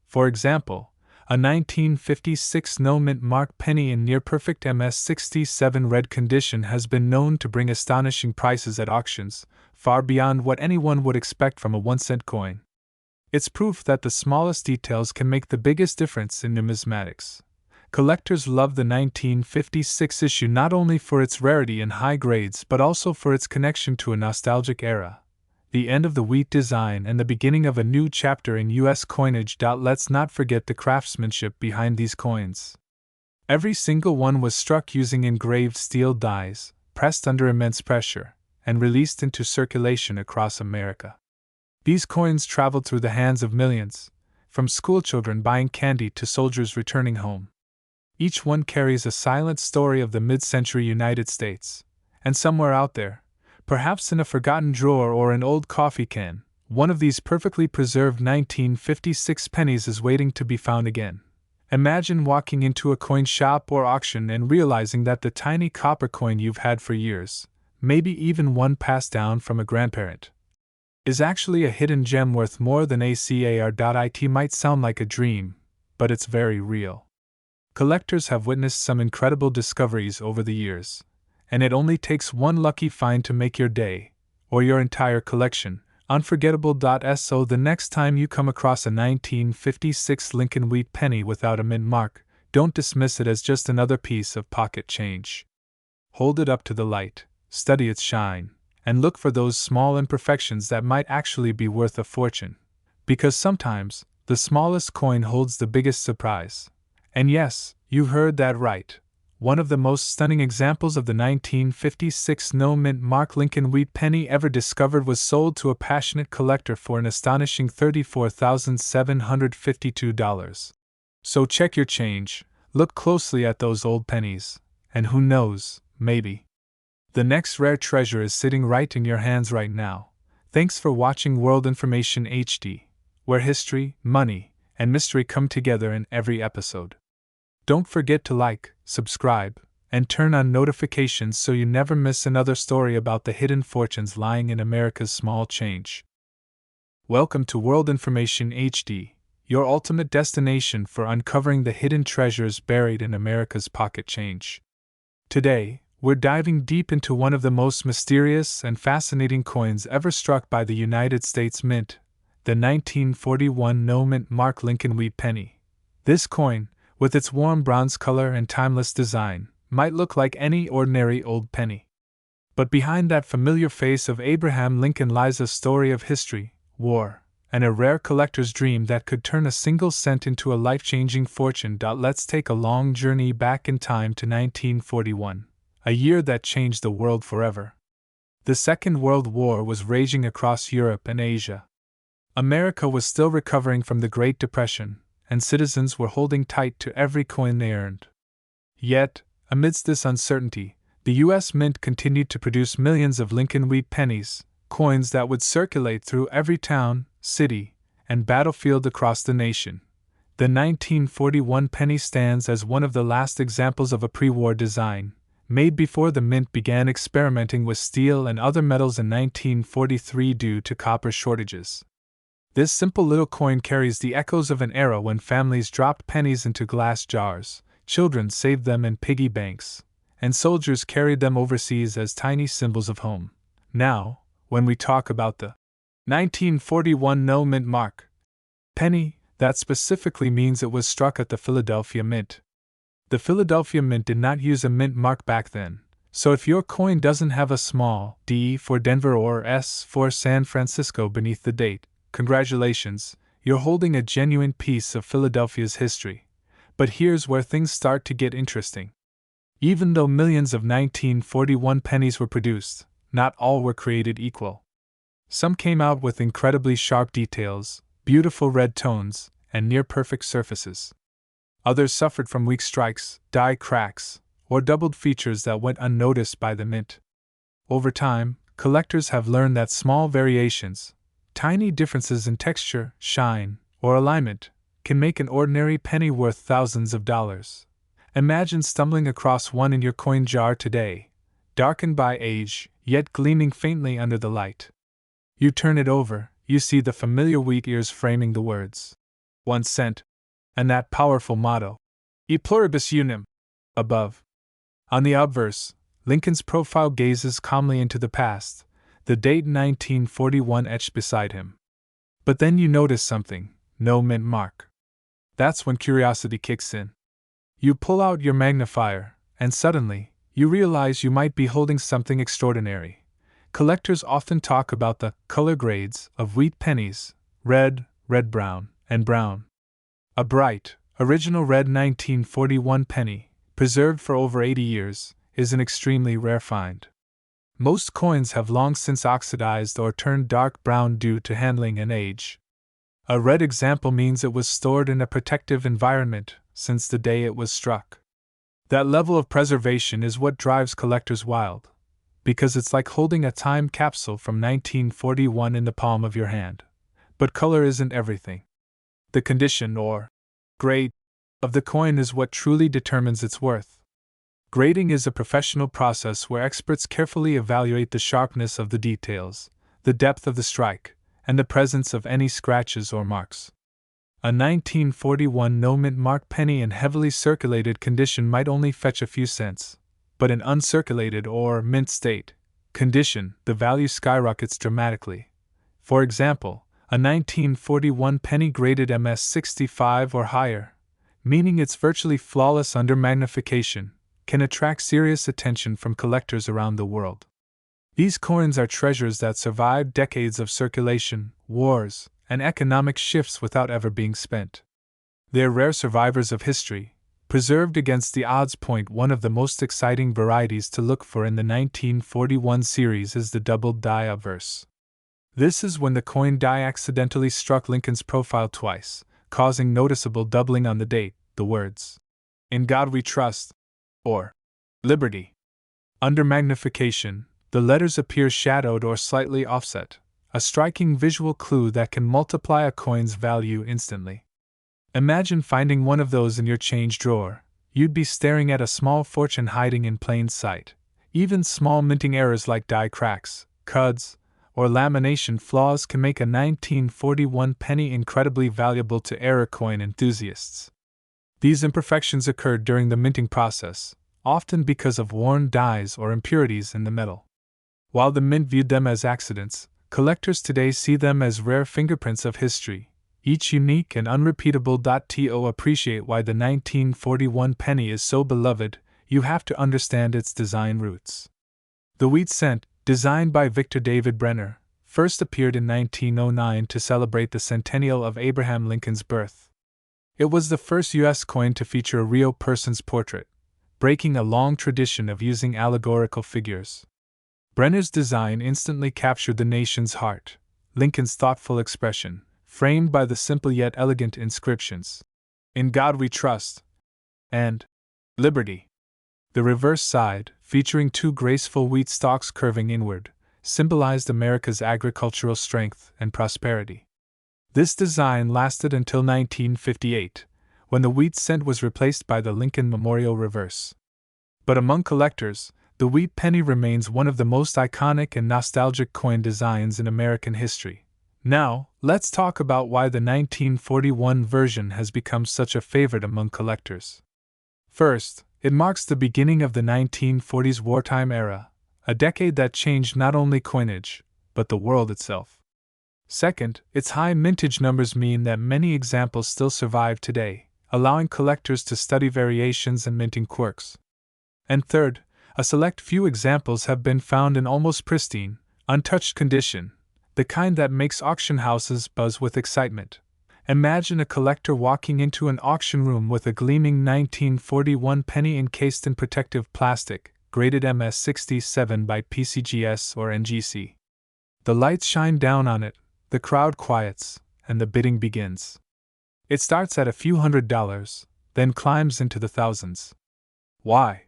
For example, a 1956 no mint mark penny in near-perfect MS-67 red condition has been known to bring astonishing prices at auctions, far beyond what anyone would expect from a 1-cent coin. It's proof that the smallest details can make the biggest difference in numismatics. Collectors love the 1956 issue not only for its rarity and high grades but also for its connection to a nostalgic era, the end of the wheat design and the beginning of a new chapter in U.S. coinage. Let's not forget the craftsmanship behind these coins. Every single one was struck using engraved steel dies, pressed under immense pressure, and released into circulation across America. These coins traveled through the hands of millions, from schoolchildren buying candy to soldiers returning home. Each one carries a silent story of the mid-century United States, and somewhere out there, perhaps in a forgotten drawer or an old coffee can, one of these perfectly preserved 1956 pennies is waiting to be found again. Imagine walking into a coin shop or auction and realizing that the tiny copper coin you've had for years, maybe even one passed down from a grandparent, is actually a hidden gem worth more than ACAR. It might sound like a dream, but it's very real. Collectors have witnessed some incredible discoveries over the years, and it only takes one lucky find to make your day, or your entire collection, unforgettable. So the next time you come across a 1956 Lincoln wheat penny without a mint mark, don't dismiss it as just another piece of pocket change. Hold it up to the light, study its shine, and look for those small imperfections that might actually be worth a fortune. Because sometimes, the smallest coin holds the biggest surprise. And yes, you heard that right. One of the most stunning examples of the 1956 no-mint mark Lincoln wheat penny ever discovered was sold to a passionate collector for an astonishing $34,752. So check your change, look closely at those old pennies, and who knows, maybe the next rare treasure is sitting right in your hands right now. Thanks for watching World Information HD, where history, money, and mystery come together in every episode. Don't forget to like, subscribe, and turn on notifications so you never miss another story about the hidden fortunes lying in America's small change. Welcome to World Information HD, your ultimate destination for uncovering the hidden treasures buried in America's pocket change. Today, we're diving deep into one of the most mysterious and fascinating coins ever struck by the United States Mint, the 1941 no-mint mark Lincoln wheat penny. This coin, with its warm bronze color and timeless design, might look like any ordinary old penny. But behind that familiar face of Abraham Lincoln lies a story of history, war, and a rare collector's dream that could turn a single cent into a life-changing fortune. Let's take a long journey back in time to 1941. A year that changed the world forever. The Second World War was raging across Europe and Asia. America was still recovering from the Great Depression, and citizens were holding tight to every coin they earned. Yet, amidst this uncertainty, the U.S. Mint continued to produce millions of Lincoln wheat pennies, coins that would circulate through every town, city, and battlefield across the nation. The 1941 penny stands as one of the last examples of a pre-war design, made before the Mint began experimenting with steel and other metals in 1943 due to copper shortages. This simple little coin carries the echoes of an era when families dropped pennies into glass jars, children saved them in piggy banks, and soldiers carried them overseas as tiny symbols of home. Now, when we talk about the 1941 no-mint mark penny, that specifically means it was struck at the Philadelphia Mint. The Philadelphia Mint did not use a mint mark back then, so if your coin doesn't have a small D for Denver or S for San Francisco beneath the date, congratulations, you're holding a genuine piece of Philadelphia's history. But here's where things start to get interesting. Even though millions of 1941 pennies were produced, not all were created equal. Some came out with incredibly sharp details, beautiful red tones, and near-perfect surfaces. Others suffered from weak strikes, die cracks, or doubled features that went unnoticed by the Mint. Over time, collectors have learned that small variations, tiny differences in texture, shine, or alignment, can make an ordinary penny worth thousands of dollars. Imagine stumbling across one in your coin jar today, darkened by age, yet gleaming faintly under the light. You turn it over, you see the familiar wheat ears framing the words 1 cent, and that powerful motto, E pluribus unum, above. On the obverse, Lincoln's profile gazes calmly into the past, the date 1941 etched beside him. But then you notice something, no mint mark. That's when curiosity kicks in. You pull out your magnifier, and suddenly, you realize you might be holding something extraordinary. Collectors often talk about the color grades of wheat pennies: red, red-brown, and brown. A bright, original red 1941 penny, preserved for over 80 years, is an extremely rare find. Most coins have long since oxidized or turned dark brown due to handling and age. A red example means it was stored in a protective environment since the day it was struck. That level of preservation is what drives collectors wild, because it's like holding a time capsule from 1941 in the palm of your hand. But color isn't everything. The condition, or grade, of the coin is what truly determines its worth. Grading is a professional process where experts carefully evaluate the sharpness of the details, the depth of the strike, and the presence of any scratches or marks. A 1941 no-mint mark penny in heavily circulated condition might only fetch a few cents, but in uncirculated or mint state condition, the value skyrockets dramatically. For example, a 1941 penny graded MS-65 or higher, meaning it's virtually flawless under magnification, can attract serious attention from collectors around the world. These coins are treasures that survived decades of circulation, wars, and economic shifts without ever being spent. They're rare survivors of history, preserved against the odds. One of the most exciting varieties to look for in the 1941 series is the doubled die obverse. This is when the coin die accidentally struck Lincoln's profile twice, causing noticeable doubling on the date, the words, "In God We Trust," or "Liberty." Under magnification, the letters appear shadowed or slightly offset, a striking visual clue that can multiply a coin's value instantly. Imagine finding one of those in your change drawer. You'd be staring at a small fortune hiding in plain sight. Even small minting errors like die cracks, cuds, or lamination flaws can make a 1941 penny incredibly valuable to error coin enthusiasts. These imperfections occurred during the minting process, often because of worn dies or impurities in the metal. While the mint viewed them as accidents, collectors today see them as rare fingerprints of history, each unique and unrepeatable. To appreciate why the 1941 penny is so beloved, you have to understand its design roots. The wheat cent, designed by Victor David Brenner, first appeared in 1909 to celebrate the centennial of Abraham Lincoln's birth. It was the first U.S. coin to feature a real person's portrait, breaking a long tradition of using allegorical figures. Brenner's design instantly captured the nation's heart. Lincoln's thoughtful expression, framed by the simple yet elegant inscriptions, "In God We Trust," and "Liberty." The reverse side, featuring two graceful wheat stalks curving inward, symbolized America's agricultural strength and prosperity. This design lasted until 1958, when the wheat cent was replaced by the Lincoln Memorial reverse. But among collectors, the wheat penny remains one of the most iconic and nostalgic coin designs in American history. Now, let's talk about why the 1941 version has become such a favorite among collectors. First, it marks the beginning of the 1940s wartime era, a decade that changed not only coinage, but the world itself. Second, its high mintage numbers mean that many examples still survive today, allowing collectors to study variations and minting quirks. And third, a select few examples have been found in almost pristine, untouched condition, the kind that makes auction houses buzz with excitement. Imagine a collector walking into an auction room with a gleaming 1941 penny encased in protective plastic, graded MS67 by PCGS or NGC. The lights shine down on it, the crowd quiets, and the bidding begins. It starts at a few $100s, then climbs into the thousands. Why?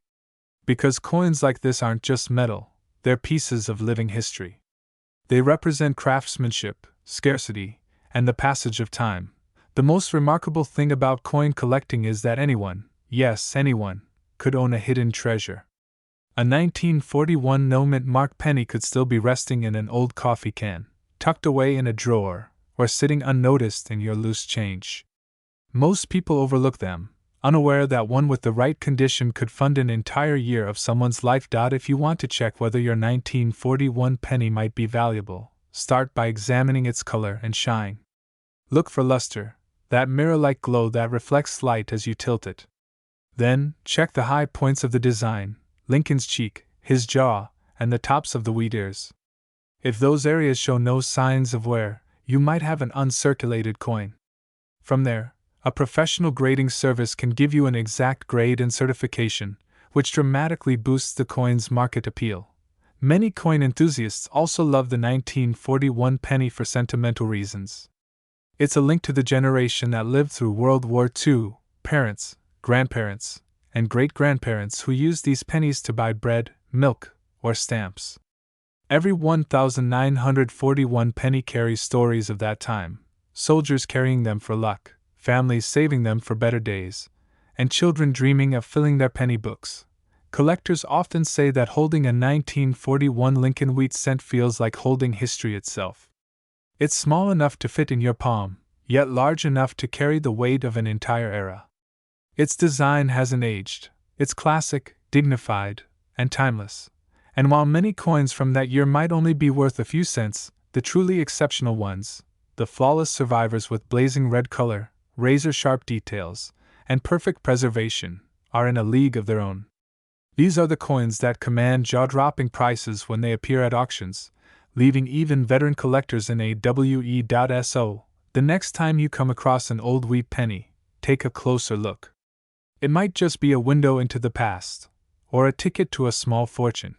Because coins like this aren't just metal, they're pieces of living history. They represent craftsmanship, scarcity, and the passage of time. The most remarkable thing about coin collecting is that anyone, yes, anyone, could own a hidden treasure. A 1941 no-mint mark penny could still be resting in an old coffee can, tucked away in a drawer, or sitting unnoticed in your loose change. Most people overlook them, unaware that one with the right condition could fund an entire year of someone's life. If you want to check whether your 1941 penny might be valuable, start by examining its color and shine. Look for luster, that mirror-like glow that reflects light as you tilt it. Then, check the high points of the design, Lincoln's cheek, his jaw, and the tops of the wheat ears. If those areas show no signs of wear, you might have an uncirculated coin. From there, a professional grading service can give you an exact grade and certification, which dramatically boosts the coin's market appeal. Many coin enthusiasts also love the 1941 penny for sentimental reasons. It's a link to the generation that lived through World War II, parents, grandparents, and great-grandparents who used these pennies to buy bread, milk, or stamps. Every 1941 penny carries stories of that time, soldiers carrying them for luck, families saving them for better days, and children dreaming of filling their penny books. Collectors often say that holding a 1941 Lincoln wheat cent feels like holding history itself. It's small enough to fit in your palm, yet large enough to carry the weight of an entire era. Its design hasn't aged. It's classic, dignified, and timeless. And while many coins from that year might only be worth a few cents, the truly exceptional ones, the flawless survivors with blazing red color, razor-sharp details, and perfect preservation, are in a league of their own. These are the coins that command jaw-dropping prices when they appear at auctions, leaving even veteran collectors in a WE.SO, The next time you come across an old wheat penny, take a closer look. It might just be a window into the past, or a ticket to a small fortune.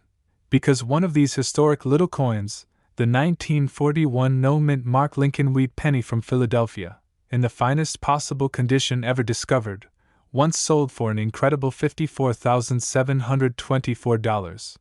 Because one of these historic little coins, the 1941 no-mint Mark Lincoln wheat penny from Philadelphia, in the finest possible condition ever discovered, once sold for an incredible $54,724.